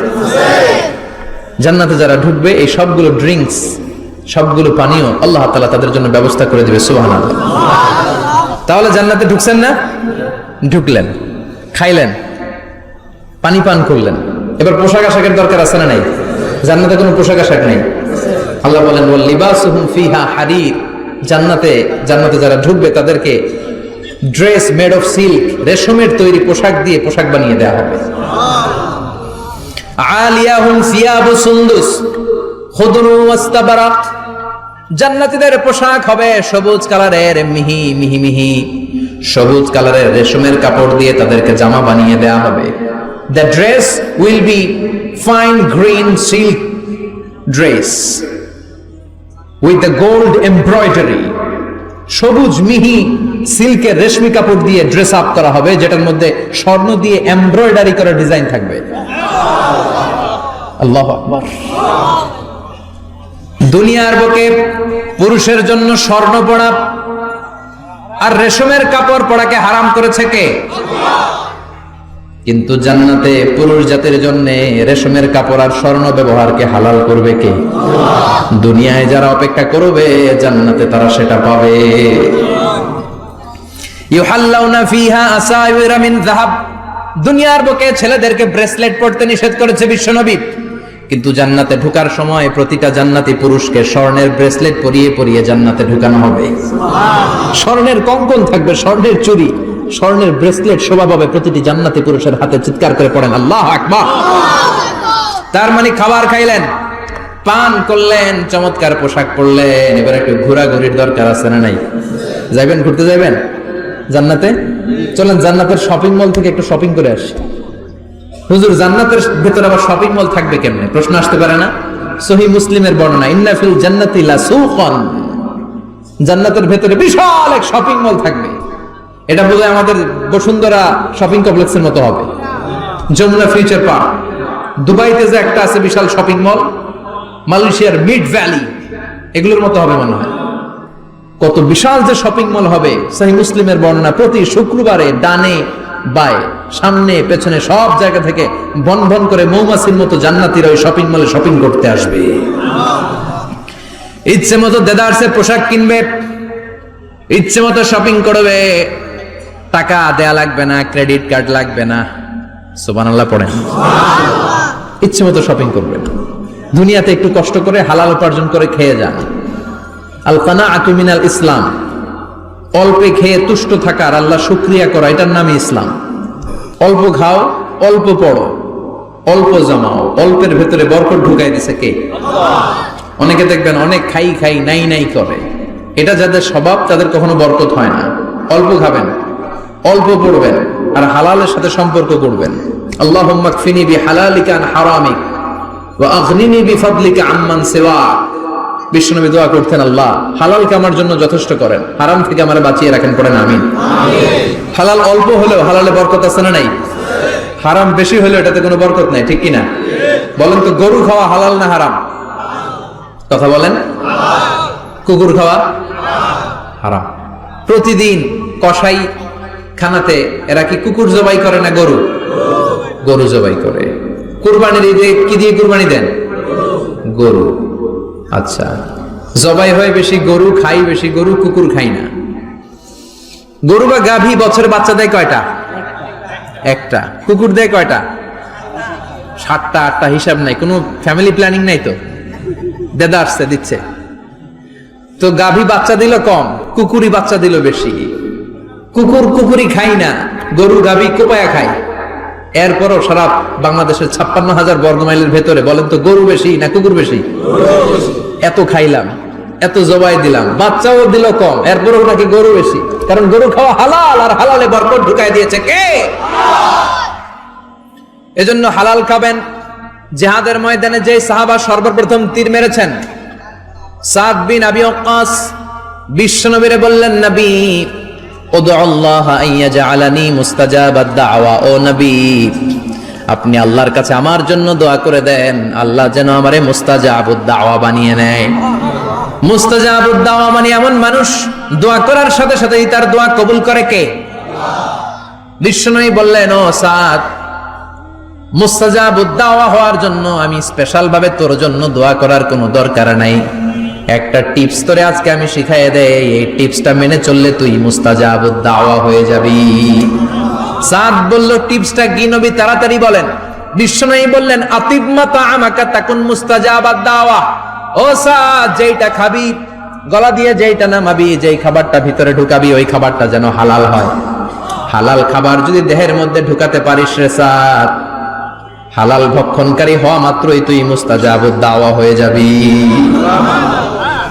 জান্নাতে যারা ঢুকবে এই সবগুলো ড্রিঙ্কস, সবগুলো পানীয় আল্লাহ তাআলা তাদের জন্য ব্যবস্থা করে দিবে। সুবহানাল্লাহ। তাহলে জান্নাতে ঢুকছেন না? ঢুকলেন, খাইলেন, পানি পান করলেন, এবার পোশাক আশাকের দরকার আছে না নাই? জান্নাতে কোনো পোশাক আশাক নাই। আল্লাহ বলেন ওয়াল লিবাসুহুম ফিহা হারির, জান্নাতে যারা ঢুকবে তাদেরকে ড্রেস মেড অফ সিল্ক, রেশমের তৈরি পোশাক দিয়ে পোশাক বানিয়ে দেওয়া হবে। আলিয়াহুম সিয়াবু সুন্দুস খুদরু ওয়াস্তাবারাক, জান্নাতীদের পোশাক হবে সবুজ কালারের, মিহি মিহি মিহি সবুজ কালারের রেশমের কাপড় দিয়ে তাদেরকে জামা বানিয়ে দেওয়া হবে। The dress will be fine green silk dress with the gold embroidery, সবুজ মিহি সিল্কের রেশমি কাপড় দিয়ে ড্রেস আপ করা হবে, যেটার মধ্যে স্বর্ণ দিয়ে এমব্রয়ডারি করা ডিজাইন থাকবে। আল্লাহু আকবার। দুনিয়ার বুকে পুরুষের জন্য স্বর্ণ পরা আর রেশমের কাপড় পরাকে হারাম করেছে কে? কিন্তু জান্নাতে পুরুষ জাতির জন্য রেশমের কাপড় আর স্বর্ণ ব্যবহারকে হালাল করবে কে? দুনিয়ায় যারা অপেক্ষা করবে জান্নাতে তারা সেটা পাবে। ইউহাল্লাউনা ফিহা আসাইরা মিন যাহাব, দুনিয়ার বুকে ছেলেদেরকে ব্রেসলেট পরতে নিষেধ করেছে বিশ্বনবী, কিন্তু জান্নাতে ঢোকার সময় প্রতিটা জান্নাতি পুরুষকে স্বর্ণের ব্রেসলেট পরিয়ে পরিয়ে জান্নাতে ঢোকানো হবে। স্বর্ণের কঙ্কন থাকবে, স্বর্ণের চুড়ি, স্বর্ণের ব্রেসলেট শোভা পাবে প্রতিটি জান্নাতি পুরুষের হাতে। চিৎকার করে পড়েন আল্লাহু আকবার। তার মানে খাবার খাইলেন, পান করলেন, চমৎকার পোশাক পরলেন, এবার একটু ঘোরাঘুরির দরকার আছে না নাই? যাবেন, ঘুরতে যাবেন জান্নাতে? চলেন জান্নাতের শপিং মল থেকে একটু শপিং করে আসি। হুজুর জান্নাতের ভেতরে আবার শপিং মল থাকবে কেমনে? প্রশ্ন আসতে পারে না? সহিহ মুসলিমের বর্ণনা, ইন্না ফিল জান্নাতি লাসুকান, জান্নাতের ভেতরে বিশাল এক শপিং মল থাকবে। এটা বোধহয় আমাদের বসুন্ধরা শপিং কমপ্লেক্সের মতো হবে, যমুনা ফিউচার পার্ক। দুবাইতে যে একটা আছে বিশাল শপিং মল, মালয়েশিয়ার মিড ভ্যালি, এগুলোর মতো হবে মনে হয়। কত বিশাল যে শপিং মল হবে। সহিহ মুসলিমের বর্ণনা, প্রতি শুক্রবারে ডানে বায়ে সামনে পেছনে সব জায়গা থেকে বন বন করে মৌমাছির মতো জান্নাতীরা ওই শপিং মলে শপিং করতে আসবে। ইচ্ছে মতো দেদারসের পোশাক কিনবে, ইচ্ছে মতো শপিং করবে, টাকা দেয়া লাগবে না, ক্রেডিট কার্ড লাগবে না। সুবহানাল্লাহ পড়েন। ইচ্ছে মতো শপিং করবে। দুনিয়াতে একটু কষ্ট করে হালাল উপার্জন করে খেয়ে যান। আল কানাআতু মিনাল ইসলাম, অল্পে খেয়ে তুষ্ট থাকা আর আল্লাহ শুকরিয়া করা, এটার নামই ইসলাম। অল্প খাও, অল্প পড়ো, অল্প জমাও, অল্পের ভেতরে বরকত ঢুকাই দিছে কে? অনেকে দেখবেন অনেক খাই খাই নাই নাই করে, এটা যাদের স্বভাব তাদের কখনো বরকত হয় না। অল্প খাবেন, অল্প পড়বেন আর হালালের সাথে সম্পর্ক করবেন। আল্লাহুম্মা কফিনি বিহালালিকা আন হারামিক ওয়া আগনিনি বিফাদলিকা আম্মান সিওয়াক। বিশ্বনবী দোয়া করতেন, আল্লাহ হালালকে আমার জন্য যথেষ্ট করেন, হারাম থেকে আমারে বাঁচিয়ে রাখেন। পড়েন আমিন। হালাল অল্প হলেও হালালে বরকত আছে না নাই? হারাম বেশি হলেও এটাতে কোনো বরকত নাই, ঠিক কিনা? বলেন তো, গরু খাওয়া হালাল না হারাম? কথা বলেন। কুকুর খাওয়া হারাম। প্রতিদিন কসাই খানাতে এরা কি কুকুর জবাই করে না গরু? গরু জবাই করে। কুরবানির ঈদে কি দিয়ে কুরবানি দেন? গরু। আচ্ছা, জবাই হয় বেশি গরু, খাই বেশি গরু, কুকুর খাই না। গরু বা গাভী বছরে বাচ্চা দেয় কয়টা? একটা। কুকুর দেয় কয়টা? 7টা 8টা, হিসাব নাই, কোনো ফ্যামিলি প্ল্যানিং নাই তো, দেদা আসছে দিচ্ছে। তো গাভী বাচ্চা দিল কম, কুকুরই বাচ্চা দিল বেশি। কুকুরি খাই না, গরু গাভী কোপায়া খায়। এরপরও সারা বাংলাদেশের 56,000 বর্গমাইলের ভেতরে বলেন তো, গরু বেশি না কুকুর বেশি? এত খাইলাম, এত জবাই দিলাম, বাচ্চাও দিল কম, এরপরও নাকি গরু বেশি। কারণ গরু খাওয়া হালাল, আর হালালে বরকত ঢুকাই দিয়েছে কে? এজন্য হালাল খাবেন। জিহাদের ময়দানে যে সাহাবা সর্বপ্রথম তীর মেরেছেন, সাদ বিন আবি ওয়াক্কাস, বিশ্বনবীরে বললেন, নবী উদউ আল্লাহ আইয়াজআলানি মুস্তাজাবাদ দাওয়া। ও নবী, আপনি আল্লাহর কাছে আমার জন্য দোয়া করে দেন, আল্লাহ যেন আমারে মুস্তাজাবুদ দাওয়া বানিয়ে নেয়। মুস্তাজাবুদ দাওয়া মানে এমন মানুষ দোয়া করার সাথে সাথেই তার দোয়া কবুল করে কে? বিশ্বনবী বললেন, ও সাদ, মুস্তাজাবুদ দাওয়া হওয়ার জন্য আমি স্পেশাল ভাবে তোর জন্য দোয়া করার কোনো দরকার নাই। একটা টিপস তোরে আজকে আমি শিখাই দেই, এই টিপসটা মেনে চললে তুই মুস্তাজাবুদ দাওয়া হয়ে যাবি। সাদ বলল, টিপসটা কি নবী? তাড়াতাড়ি বলেন। বিশ্বনবী বললেন, আতিব মা তাআমাকা তাকুন মুস্তাজাবাদ দাওয়া। ও সাদ, যেটা খাবি গলা দিয়ে যেইটা নামাবি, যেই খাবারটা ভিতরে ঢুকাবি, ওই খাবারটা যেন হালাল হয়। হালাল খাবার যদি দেহের মধ্যে ঢুকাতে পারিস রে স্যার, হালাল ভক্ষণকারী হওয়া মাত্রই তুই মুস্তাজাবুদ দাওয়া হয়ে যাবি।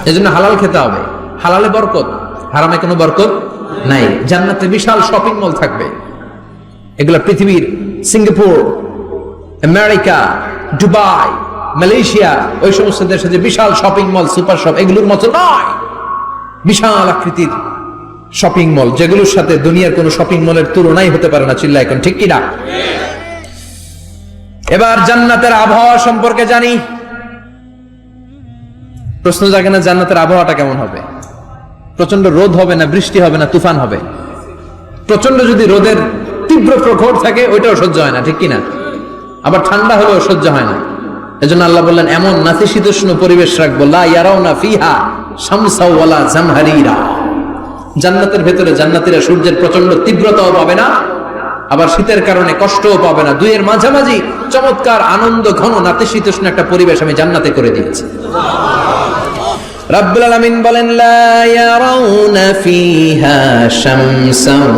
এজন্য হালাল খেতে হবে। হালালে বরকত, হারামে কোনো বরকত নাই। জান্নাতে বিশাল শপিং মল থাকবে, এগুলো পৃথিবীর সিঙ্গাপুর, আমেরিকা, দুবাই, মালয়েশিয়া, ওই সমস্ত দেশে যে বিশাল শপিং মল, সুপার শপ, এগুলোর মতো নয়। বিশাল আকৃতির শপিং মল, যেগুলোর সাথে দুনিয়ার কোন শপিং মলের তুলনাই হতে পারে না। চিল্লা এখন ঠিক কিনা? এবার জান্নাতের আবহাওয়া সম্পর্কে জানি। প্রশ্ন জাগে না জান্নাতের আবহাওয়াটা কেমন হবে? প্রচন্ড রোদ হবে না বৃষ্টি হবে না তুফান হবে? প্রচন্ড যদি রোদের তীব্র প্রখর থাকে ওইটাও সহ্য হয় না, ঠিক কিনা? আবার ঠান্ডা হলেও সহ্য হয় না। এজন্য আল্লাহ বললেন এমন নাতিশীতোষ্ণ পরিবেশ রাখবো, লা ইয়ারাউনা ফিহা শামসা ওয়ালা জামহারিরা। জান্নাতের ভেতরে জান্নাতীরা সূর্যের প্রচন্ড তীব্রতাও পাবে না, আবার শীতের কারণে কষ্টও পাবে না। দুইয়ের মাঝামাঝি চমৎকার আনন্দ ঘন নাতিশীতোষ্ণ একটা পরিবেশ আমি জান্নাতে করে দিয়েছি। রাব্বুল আলামিন বলেন লা ইয়ারাউনা ফিহা শামসান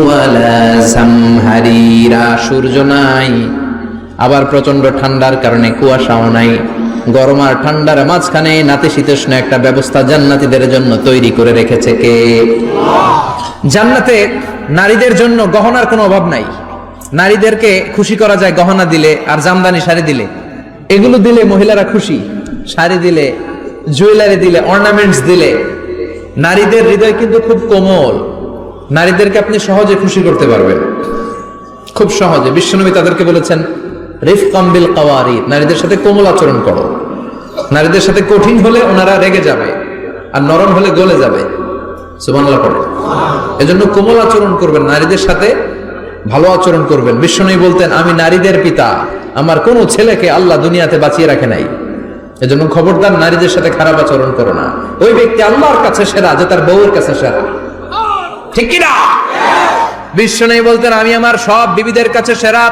ওয়ালা জামহারিরা। সূর্য নাই, আবার প্রচন্ড ঠান্ডার কারণে কুয়াশাও নাই। গরম আর ঠান্ডার মাঝখানে নাতিশীতোষ্ণ একটা ব্যবস্থা জান্নাতীদের জন্য তৈরি করে রেখেছে কে? জান্নাতে নারীদের জন্য গহনার কোনো অভাব নাই। নারীদেরকে খুশি করা যায় গহনা দিলে আর জামদানি শাড়ি দিলে। এগুলো দিলে মহিলারা খুশি। শাড়ি দিলে, জুয়েলারি দিলে, অর্নামেন্টস দিলে। নারীদের হৃদয় কিন্তু খুব কোমল। নারীদেরকে আপনি সহজে খুশি করতে পারবেন, খুব সহজে। বিশ্বনবী তাদেরকে বলেছেন রিফকাম বিল কাওয়ারিদ, নারীদের সাথে কোমল আচরণ করো। নারীদের সাথে কঠিন হলে ওনারা রেগে যাবে, আর নরম হলে গলে যাবে। সুবহানাল্লাহ পড়ে। এজন্য কোমল আচরণ করবেন, নারীদের সাথে ভালো আচরণ করবেন। বিশ্বনবী বলতেন আমি নারীদের পিতা, আমার কোন ছেলেকে আল্লাহ দুনিয়াতে বাঁচিয়ে রাখে নাই। এজন্য খবরদার নারীদের সাথে খারাপ আচরণ করো না। ওই ব্যক্তি আল্লাহর কাছে সেরা যে তার বউয়ের কাছে সেরা, ঠিক কি না? বিশ্বনবী বলতেন আমি আমার সব বিবিদের কাছে সেরা।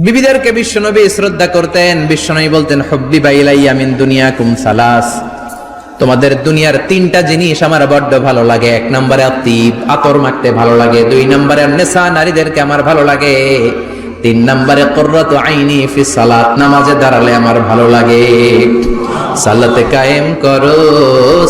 বিবিদেরকে বিশ্বনবী শ্রদ্ধা করতেন। বিশ্বনবী বলতেন হুব্বিবা ইলাইয়া মিন দুনিয়াকুম সালাস, তোমাদের দুনিয়ার তিনটা জিনিস আমার বড্ড ভালো লাগে। এক নম্বরে আতিব, আতর মাখতে ভালো লাগে। দুই নম্বরে নেশা, নারীদেরকে আমার ভালো লাগে। তিন নম্বরে কুররাতু আইনি ফি সালাত, নামাজে দাঁড়ালে আমার ভালো লাগে। সালাতে কায়েম করো,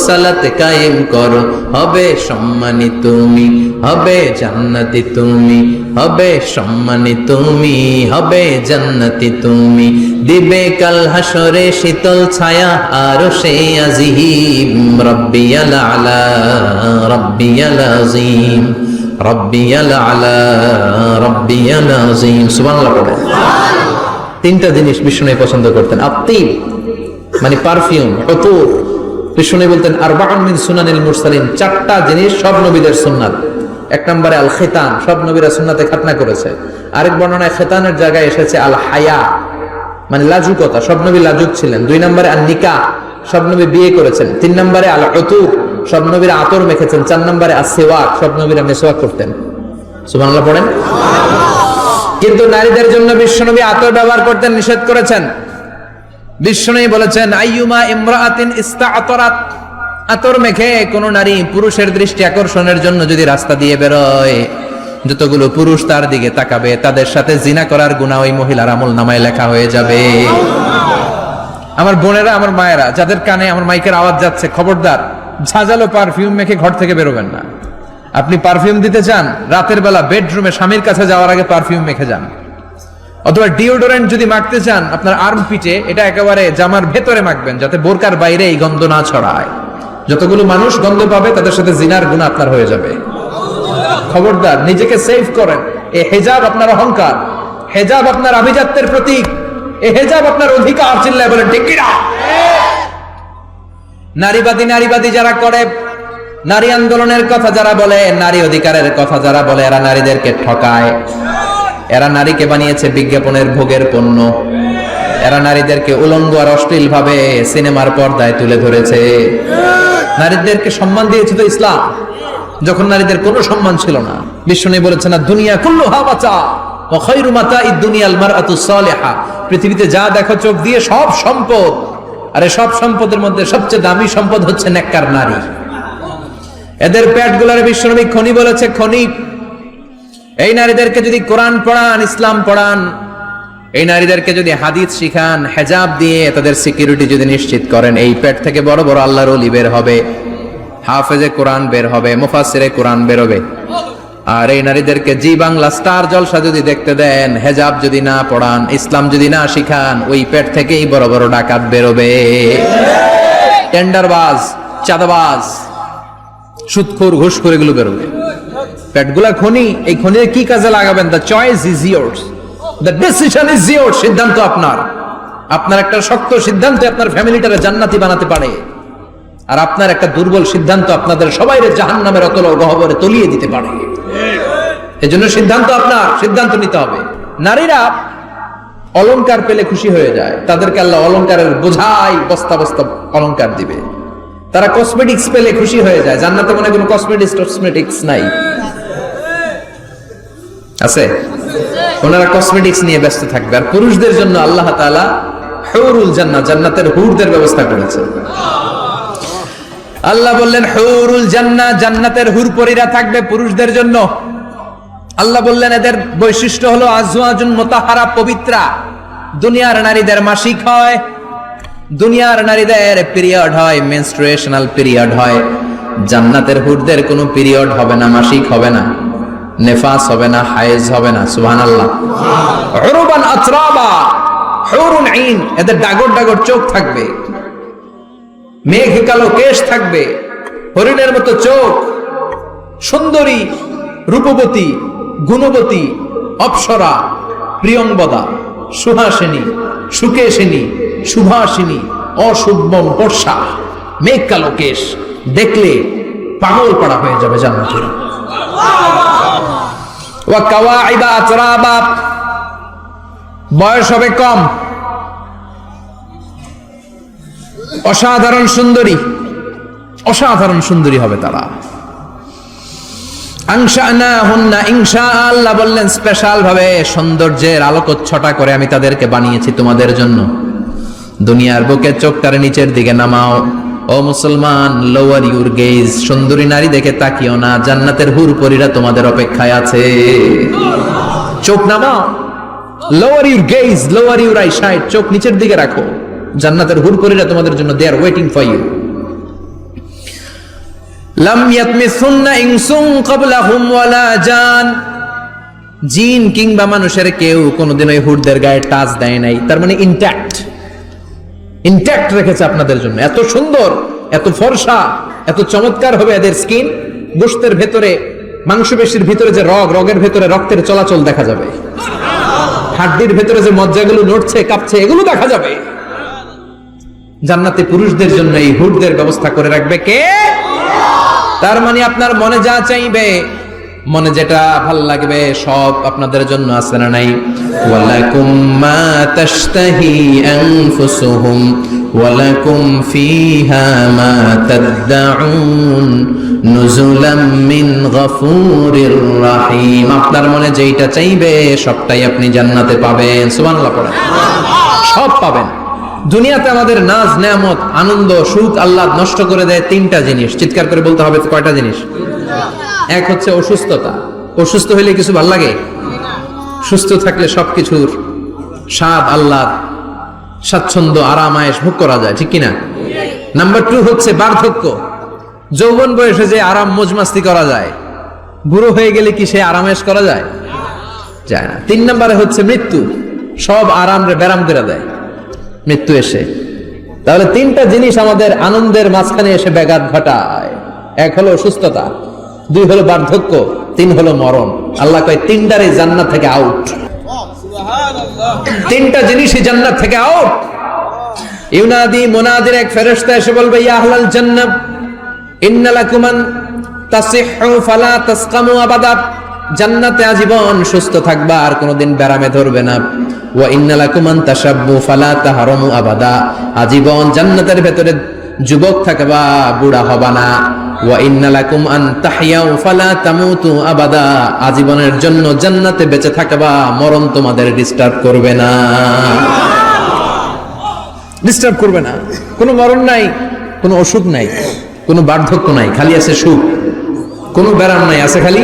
সালাতে কায়েম করো, হবে সম্মানী তুমি, হবে জান্নাতি তুমি, হবে সম্মানী তুমি, হবে জান্নাতি তুমি। দিবে কাল হাসরে শীতল ছায়া আরশে আজিম। রব্বিয়াল আলা, রব্বিয়াল আযীম, রব্বিয়াল আলা, রব্বিয়াল আযীম। সুবহানাল্লাহ পড়ে। তিনটা জিনিস বিষ্ণু পছন্দ করতেন। আতিব মানে পারফিউম, উতুর। বিষ্ণু বলতেন আরবাউন মিন সুনানিল মুরসালিন, চারটা জিনিস সব নবীদের সুন্নাত। এক নম্বরে আল খিতান, সব নবীরা সুন্নাতে খাতনা করেছে। আরেক বর্ণনায় খিতানের জায়গায় এসেছে আল হায়া মানে লাজুকতা, সব নবী লাজুক ছিলেন। দুই নম্বরে আল নিকাহ, সব নবী বিয়ে করেছেন। তিন নম্বরে আল উতুর, সব নবীরা আতর মেখেছেন। চার নম্বরে আসওয়াক, সব নবীরা মেসওয়াক করতেন। সুবহানাল্লাহ পড়েন। কিন্তু নারীদের জন্য বিশ্বনবী আতর ব্যবহার করতে নিষেধ করেছেন। বিশ্বনবী বলেছেন আইয়ুমা ইমরাআতিন ইস্তাআতারাত, আতর মেখে কোন নারী পুরুষের দৃষ্টি আকর্ষণের জন্য যদি রাস্তা দিয়ে বেরোয়, যতগুলো পুরুষ তার দিকে তাকাবে তাদের সাথে জিনা করার গুনাহ ওই মহিলার আমলনামায় লেখা হয়ে যাবে। আমার বোনেরা, আমার মায়েরা, যাদের কানে আমার মাইকের আওয়াজ যাচ্ছে, খবরদার ঝাঁঝালো পারফিউম মেখে ঘর থেকে বেরোবেন না। আপনি পারফিউম দিতে চান, রাতের বেলা বেডরুমে স্বামীর কাছে যাওয়ার আগে পারফিউম মেখে যান। অথবা ডিওডোরেন্ট যদি মাখতে চান, আপনার আর্ম পিটে এটা একেবারে জামার ভেতরে মাখবেন, যাতে বোরকার বাইরে এই গন্ধ না ছড়ায়। যতগুলো মানুষ গন্ধ পাবে তাদের সাথে জিনার গুনাহ আপনার হয়ে যাবে। খবরদার নিজেকে সেভ করেন। এই হিজাব আপনার অহংকার, হিজাব আপনার আভিজাত্যের প্রতীক, এই হিজাব আপনার অধিকার। চিল্লায় বলেন ঠিক কি না? নারীবাদী যারা করে, নারী আন্দোলনের কথা যারা বলে, নারী অধিকারের কথা যারা বলে, এরা নারীদেরকে ঠকায়। এরা নারীকে বানিয়েছে বিজ্ঞাপনের ভোগের পণ্য। এরা নারীদেরকে উলঙ্গ আর অশ্লীল ভাবে সিনেমার পর্দায় তুলে ধরেছে। নারীদেরকে সম্মান দিয়েছে তো ইসলাম, যখন নারীদের কোনো সম্মান ছিল না। বিষ্ণু বলেছেন দুনিয়া কুল্লুহা মাতা ওয়া খায়রু মাতা'id দুনিয়াল মারআতু সালিহা, পৃথিবীতে যা দেখো চোখ দিয়ে সব সম্পদ, আরে সব সম্পদের মধ্যে সবচেয়ে দামি সম্পদ হচ্ছে নেককার নারী। এদের পেটগুলোর বিশ্বনবী খনি বলেছে, খনি। এই নারীদেরকে যদি কোরআন পড়ান, ইসলাম পড়ান, এই নারীদেরকে যদি হাদিস শিখান, হেজাব দিয়ে তাদের সিকিউরিটি যদি নিশ্চিত করেন, এই পেট থেকে বড় বড় আল্লাহর ওলি বের হবে, হাফেজে কোরআন বের হবে, মুফাসসিরে কোরআন বের হবে। আর এই নারীদেরকে জি বাংলা স্টার জলসা যদি দেখতে দেন, হেজাব যদি না পড়ান, ইসলাম যদি না শিখান, ওই পেট থেকেই বড় বড় ডাকাত বেরোবে, টেন্ডারবাজ, চাঁদাবাজ, সুদখোর, ঘুষখোর, এগুলো বেরোবে। পেটগুলা খনি, এই খনির কি কাজে লাগাবেন? The choice is years, the decision is years. সিদ্ধান্ত আপনার। আপনার একটা শক্ত সিদ্ধান্ত আপনার ফ্যামিলিটারে জান্নাতি বানাতে পারে, আর আপনার একটা দুর্বল সিদ্ধান্ত আপনাদের সবাইরে জাহান্নামের অতল গহ্বরে তলিয়ে দিতে পারে। এজন্য সিদ্ধান্ত আপনার, সিদ্ধান্ত নিতে হবে। নারীরা অলংকার পেলে খুশি হয়ে যায়, তাদেরকে আল্লাহ অলংকারের বোঝাই বস্তা বস্তা অলংকার দিবে। তারা কসমেটিক্স পেলে খুশি হয়ে যায়। জান্নাতে মনে কোনো কসমেটিক্স নাই, আছে? ওনারা কসমেটিক্স নিয়ে ব্যস্ত থাকবে। আর পুরুষদের জন্য আল্লাহ তাআলা হুরুল জান্নাহ, জান্নাতের হুরদের ব্যবস্থা করেছে। আল্লাহ বললেন হুরুল জান্নাহ, জান্নাতের হুরপরীরা থাকবে পুরুষদের জন্য। আল্লাহ বললেন এদের বৈশিষ্ট্য হলো আজওয়াজুন মুতাহহারা, পবিত্রা। দুনিয়ার নারীদের মাসিক হয়, দুনিয়ার নারীদের পিরিয়ড হয়, মেনস্ট্রুয়েশনাল পিরিয়ড হয়। জান্নাতের হুরদের কোনো পিরিয়ড হবে না, মাসিক হবে না, নেফাস হবে না, হায়েজ হবে না। সুবহানাল্লাহ। উরবান আতরাবা, হুরুন আইন, এদের ডাগর ডাগর চোখ থাকবে, মেঘ কালো কেশ থাকবে, হরিণের মতো চোখ, সুন্দরী, রূপবতী, গুণবতী, অপ্সরা, প্রিয়ংবদা, সুহাসিনী, সুকেশিনী, সুভাষিনী, অশুভমন বর্ষা, মেঘ কালো কেশ, দেখলে পাগল পাড়া হয়ে যাবে জান্নাতীরা। ওয়া কাওয়াইবা আতরাবা, বয়স হবে কম, অসাধারণ সুন্দরী, অসাধারণ সুন্দরী হবে তারা। আনশানাহুন্না, ইনশাআল্লাহ বললেন স্পেশাল ভাবে সৌন্দর্যের আলোকচ্ছটা করে আমি তাদেরকে বানিয়েছি তোমাদের জন্য। দুনিয়ার বুকে চোখটারে নিচের দিকে নামাও। ও মুসলমান, লোয়ার ইউর গেজ, সুন্দরী নারী দেখে তাকিও না, জান্নাতের হুরপরীরা তোমাদের অপেক্ষায় আছে। চোখ নামাও, lower your gauge, lower your eyesight, চোখ নিচের দিকে রাখো। জান্নাতের হুরপরীরা তোমাদের জন্য, দে আর ওয়েটিং ফর ইউ। লাম ইয়াতমিসুন্না ইনসুন ক্বাবলাহুম ওয়ালা জান, জিন কিংবা মানুষের কেউ কোনোদিন ওই হুরদের গায়ে টাচ দেয় নাই। তার মানে ইনট্যাক্ট, ইনট্যাক্ট রেখেছে আপনাদের জন্য। এত সুন্দর, এত ফর্সা, এত চমৎকার হবে এদের স্কিন। গোশতের ভেতরে, মাংসপেশির ভিতরে যে রগ, রগের ভেতরে রক্তের চলাচল দেখা যাবে, হাড্ডির ভেতরে যে মজ্জাগুলো নড়ছে কাঁপছে, এগুলো দেখা যাবে। জান্নাতে পুরুষদের জন্য এই হুরদের ব্যবস্থা করে রাখবে কে? তার মানে আপনার মনে যা চাইবে, মনে যেটা ভাল লাগবে, সব আপনাদের জন্য আছে না নাই? ওয়ালাকুম মা তাশতাহি আনফুসুহুম ওয়ালাকুম ফিহা মা তাদউন নুজুলাম মিন গফুরির রহিম। আপনার মনে যেটা চাইবে সবটাই আপনি জান্নাতে পাবেন। সুবহানাল্লাহ পড়েন। সব পাবেন। দুনিয়াতে আমাদের নাজ, নেয়ামত, আনন্দ, সুখ আল্লাহ নষ্ট করে দেয় তিনটা জিনিস। চিৎকার করে বলতে হবে কয়টা জিনিস? এক হচ্ছে অসুস্থতা। অসুস্থ হইলে কিছু ভাল লাগে? সুস্থ থাকলে সবকিছুর স্বাদ, আল্লাহ, স্বাচ্ছন্দ্য, আরাম, আয়েশ ভোগ করা যায়, ঠিক কিনা? নাম্বার 2 হচ্ছে বার্ধক্য। যৌবন বয়সে যে আরাম মজমাস্তি করা যায়, বুড়ো হয়ে গেলে কি সে আরাম আয়েশ করা যায়? যায় না। 3 নম্বরে হচ্ছে মৃত্যু। সব আরাম রে ব্যারাম করে দেয় মৃত্যু এসে। তাহলে 3টা জিনিস আমাদের আনন্দের মাঝখানে এসে ব্যাঘাত ঘটায়। 1 হলো অসুস্থতা, 2 হলো বার্ধক্য, 3 হলো মরণ। আল্লাহ কয় 3টারই জান্নাত থেকে আউট। 3টা জিনিসই জান্নাত থেকে আউট। ইউনাদি, মুনাদির এক ফেরেশতা এসে বলবে, ইয়া আহলাল জান্নাহ ইন্না লাকুম আন তাসিহু ফালা তাসকামু আবাদা। জান্নাতে আজীবন সুস্থ থাকবা, আর কোনোদিন ব্যারামে ধরবে না। ওয়া ইন্না লাকুম আন তাশাব্বু ফালা তাহরামু আবাদা। আজীবন জান্নাতের ভেতরে যুবক থাকবা, বুড়া হবা না। ওয়া ইন্না লাকুম আন তাহইয়াউ ফালা তামুতু আবাদা। আজীবনের জন্য জান্নাতে বেঁচে থাকবা, মরণ তোমাদের ডিস্টার্ব করবে না। ডিস্টার্ব করবে না। কোনো মরণ নাই, কোনো অসুখ নাই, কোনো বার্ধক্য নাই, খালি আছে সুখ। কোনো ব্যারাম নাই, আছে খালি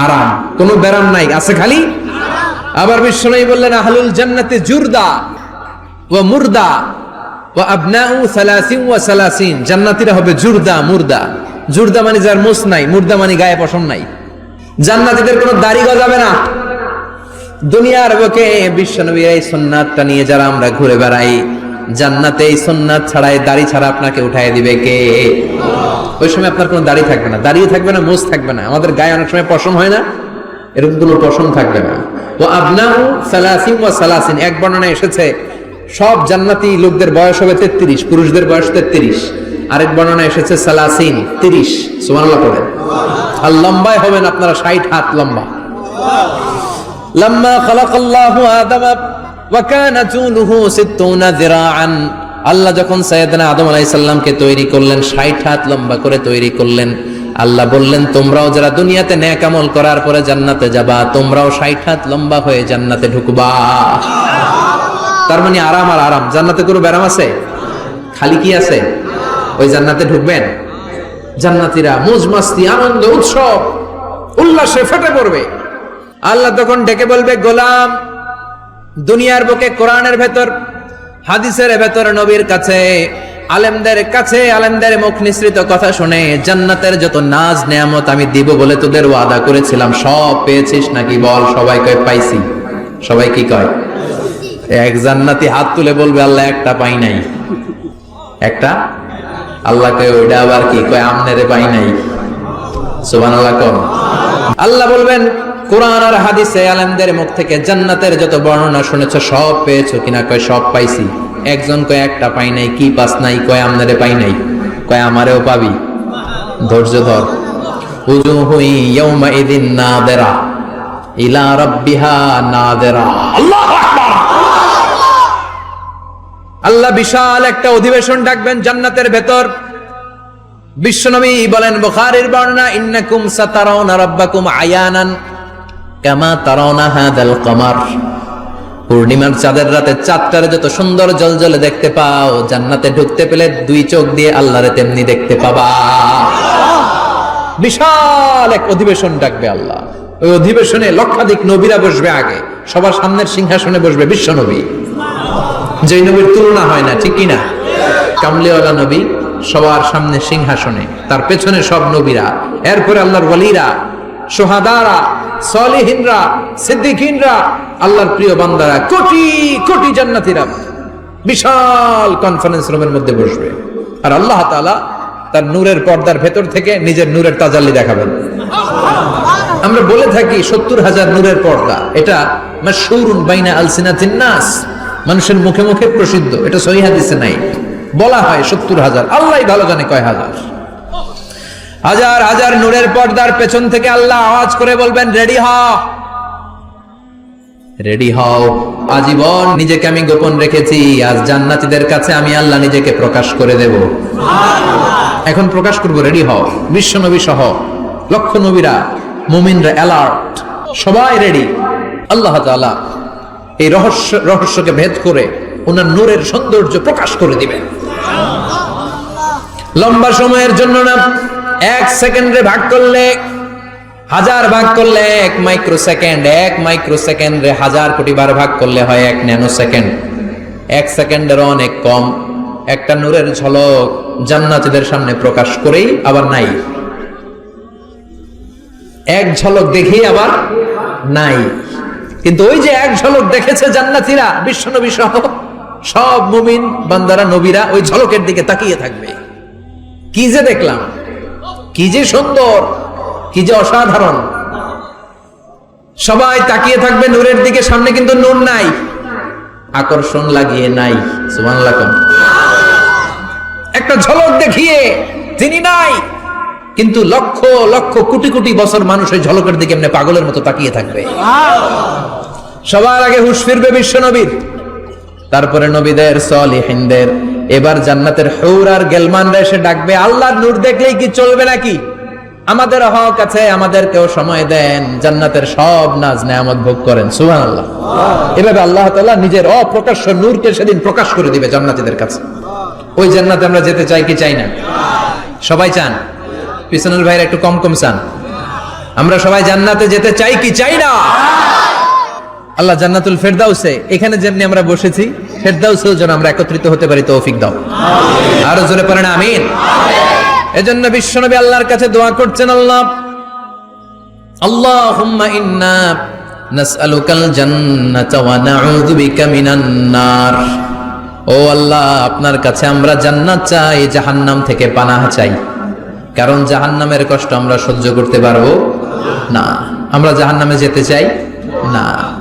আরাম। কোনো ব্যারাম নাই, আছে খালি। আবার বিশ্বনবী বললেন আহলুল জান্নাতে জুরদা ওয়া মুরদা ওয়া আবনাউ 30 ওয়া 30। জান্নাতীরা হবে জুরদা মুরদা। জুরদা মানে যার মুছ নাই, মুরদা মানে গায়ে পশম নাই। জান্নাতীদের কোনো দাড়ি গজাবে না। দুনিয়ার বুকে বিশ্বনবীর এই সুন্নাতটা নিয়ে যারা আমরা ঘুরে বেড়াই, জান্নাতে এই সুন্নাত ছাড়াই দাড়ি ছাড়া আপনাকে উঠায় দিবে কে? ওই সময় আপনার কোনো দাড়ি থাকবে না, দাড়িও থাকবে না, মুছ থাকবে না। আমাদের গায়ে অনেক সময় পশম হয় না, এরকম কোনো পশম থাকবে না। ও আবনাউ 30 ওয়া 30। এক বর্ণনায় এসেছে সব জান্নাতি লোকদের বয়স হবে 33, পুরুষদের বয়স 33। আরেক বর্ণনায় এসেছে 30। সুবহানাল্লাহ পড়েন। আর লম্বায় হবেন আপনারা 60 হাত লম্বা। লাম্মা খালাকাল্লাহু আদামা ওয়া কানা তুলুহু 60 যিরাআন। আল্লাহ যখন সাইয়েদনা আদম আলাইহিস সালামকে তৈরি করলেন, 60 হাত লম্বা করে তৈরি করলেন। আল্লাহ বললেন তোমরাও যারা দুনিয়াতে নেক আমল করার পরে জান্নাতে যাবা, তোমরাও 60 হাত লম্বা হয়ে জান্নাতে ঢুকবা। তার মানে আরাম আর আরাম। জান্নাতে কোনো ব্যারাম আছে? খালি কি আছে? ওই জান্নাতে ঢুকবেন, জান্নাতীরা মौज মাস্তি আনন্দ উৎসব উল্লাসে ফেটে পড়বে। আল্লাহ তখন ডেকে বলবে গোলাম, দুনিয়ার বুকে কোরআনের ভেতর, হাদিসের ভেতর, নবীর কাছে, আলেমদের কাছে, আলেমদের মুখ নিঃসৃত কথা শুনে জান্নাতের যত নাজ নেয়ামত আমি দিব বলে তোদের ওয়াদা করেছিলাম, সব পেয়েছিস নাকি বল? সবাই কয় পাইছি। সবাই কি কয়? এক জান্নাতি হাত তুলে বলবে আল্লাহ একটা পাই নাই। একটা? আল্লাহ কয় ওইটা আবার কি? কয় আমনেরে পাই নাই। সুবহানাল্লাহ কোন? আল্লাহ বলবেন কোরআন আর হাদিসে আলেমদের মুখ থেকে জান্নাতের যত বর্ণনা শুনেছো সব পেয়েছো কিনা? কয় সব পাইছি। একজন কয় একটা পাই নাই। কি পাস নাই? কয় আমনেরে পাই নাই। কয় আমারেও পাবি। ধৈর্য ধর। উজুহু ইয়াউমা ইদিন নাদিরা ইলা রাব্বিহা নাদিরা। আল্লাহু আকবার। আল্লাহ বিশাল একটা অধিবেশন ডাকবেন জান্নাতের ভেতর। বিশ্বনবী বলেন বুখারীর বর্ণনা, ইন্নাকুম সাতারাউনা রাব্বাকুম আয়ানান কামা তারাউনা হাদাল কমার। পূর্ণিমার চাঁদের রাতে চাঁদটারে যত সুন্দর জ্বলজ্বলে দেখতে পাও, জান্নাতে ঢুকতে পেলে দুই চোখ দিয়ে আল্লাহরে তেমনি দেখতে পাবা। বিশাল এক অধিবেশন ডাকবে আল্লাহ। ওই অধিবেশনে লক্ষাধিক নবীরা বসবে। আগে সবার সামনের সিংহাসনে বসবে বিশ্বনবী, যেই নবীর তুলনা হয় না, ঠিক কিনা? কামলিওয়ালা নবী সবার সামনে সিংহাসনে, তার পেছনে সব নবীরা, এরপরে আল্লাহর ওয়ালিরা, শুহাদারা, সালিহিনরা, সিদ্দিকিনরা, আল্লাহর প্রিয় বান্দারা, কোটি কোটি জান্নাতীরা বিশাল কনফারেন্স রুমের মধ্যে বসবে। আর আল্লাহ তাআলা তার নূরের পর্দার ভেতর থেকে নিজের নূরের তাজাল্লি দেখাবেন। আমরা বলে থাকি 70,000 নূরের পর্দা। এটা মাশহুরুন বাইনা আলসিনাতিন নাস, মানুষের মুখে মুখে প্রসিদ্ধ। এটা সহিহ হাদিসে নাই। বলা হয় 70,000, আল্লাহই ভালো জানে কয় হাজার। হাজার হাজার নূরের পর্দার পেছন থেকে আল্লাহ আওয়াজ করে বলবেন রেডি হও, রেডি হও। আজীবন নিজেকে আমি গোপন রেখেছি, আজ জান্নাতীদের কাছে আমি আল্লাহ নিজেকে প্রকাশ করে দেব। এখন প্রকাশ করব, রেডি হও। বিশ্ব নবী সহ লক্ষ নবীরা, মুমিনরা অ্যালার্ট, সবাই রেডি। আল্লাহ তাআলা এই রহস্যকে ভেদ করে ওনার নূরের সৌন্দর্য প্রকাশ করে দিবেন। লম্বা সময়ের জন্য না, 1 সেকেন্ডে ভাগ করলে, হাজার ভাগ করলে 1 মাইক্রোসেকেন্ড, 1 মাইক্রোসেকেন্ডে 1000 কোটি বার ভাগ করলে হয় 1 ন্যানো সেকেন্ড। 1 সেকেন্ডের অনেক কম একটা নূরের ঝলক জান্নাতীদের সামনে প্রকাশ করেই আবার নাই। এক ঝলক দেখেই আবার নাই। কিন্তু ওই যে এক ঝলক দেখেছে জান্নাতীরা, বিশ্বনবী সহ সব মুমিন বান্দারা, নবীরা ওই ঝলকের দিকে তাকিয়ে থাকবে। কি যে দেখলাম, কি যে সুন্দর, কি যে অসাধারণ। সবাই তাকিয়ে থাকবে নূরের দিকে। সামনে কিন্তু নূর নাই, আকর্ষণ লাগিয়ে নাই। সুবহানাল্লাহ। একটা ঝলক দেখিয়ে তিনি নাই, কিন্তু লক্ষ লক্ষ কোটি কোটি বছর মানুষ ওই ঝলকের দিকে এমনি পাগলের মতো তাকিয়ে থাকবে। সবার আগে হুঁশ ফিরবে বিশ্ব নবীর, তারপরে নবীদের, সালিহিনদের। এবার জান্নাতের হুর আর গেলমানরা এসে ডাকবে, আল্লাহর নূর দেখলেই কি চলবে নাকি? আমাদের হক আছে, আমাদেরকেও সময় দেন, জান্নাতের সব নাজ নেয়ামত ভোগ করেন। সুবহানাল্লাহ। এভাবে আল্লাহ তাআলা নিজের অপ্রকাশ্য নূরকে সেদিন প্রকাশ করে দিবে জান্নাতীদের কাছে। ওই জান্নাতে আমরা যেতে চাই কি চাই না? সবাই চান? পিছনের ভাইরা একটু কম কম চান। আমরা সবাই জান্নাতে যেতে চাই কি চাই না? আল্লাহ জান্নাতুল ফেরদাউসে এখানে যেমনি আমরা বসেছি, ফেরদাউসেও যেন আমরা একত্রিত হতে পারি, তৌফিক দাও। আরো জোরে পড়েন আমিন। এজন্য বিশ্বনবী আল্লাহর কাছে দোয়া করছেন, আল্লাহুম্মা ইন্না নাসআলুকাল জান্নাতা ওয়া নাউযু বিকা মিনান নার। ও আল্লাহ, আপনার কাছে আমরা জান্নাত চাই, জাহান্নাম থেকে পানাহ চাই। কারণ জাহান্নামের কষ্ট আমরা সহ্য করতে পারবো না। আমরা জাহান্নামে যেতে চাই না।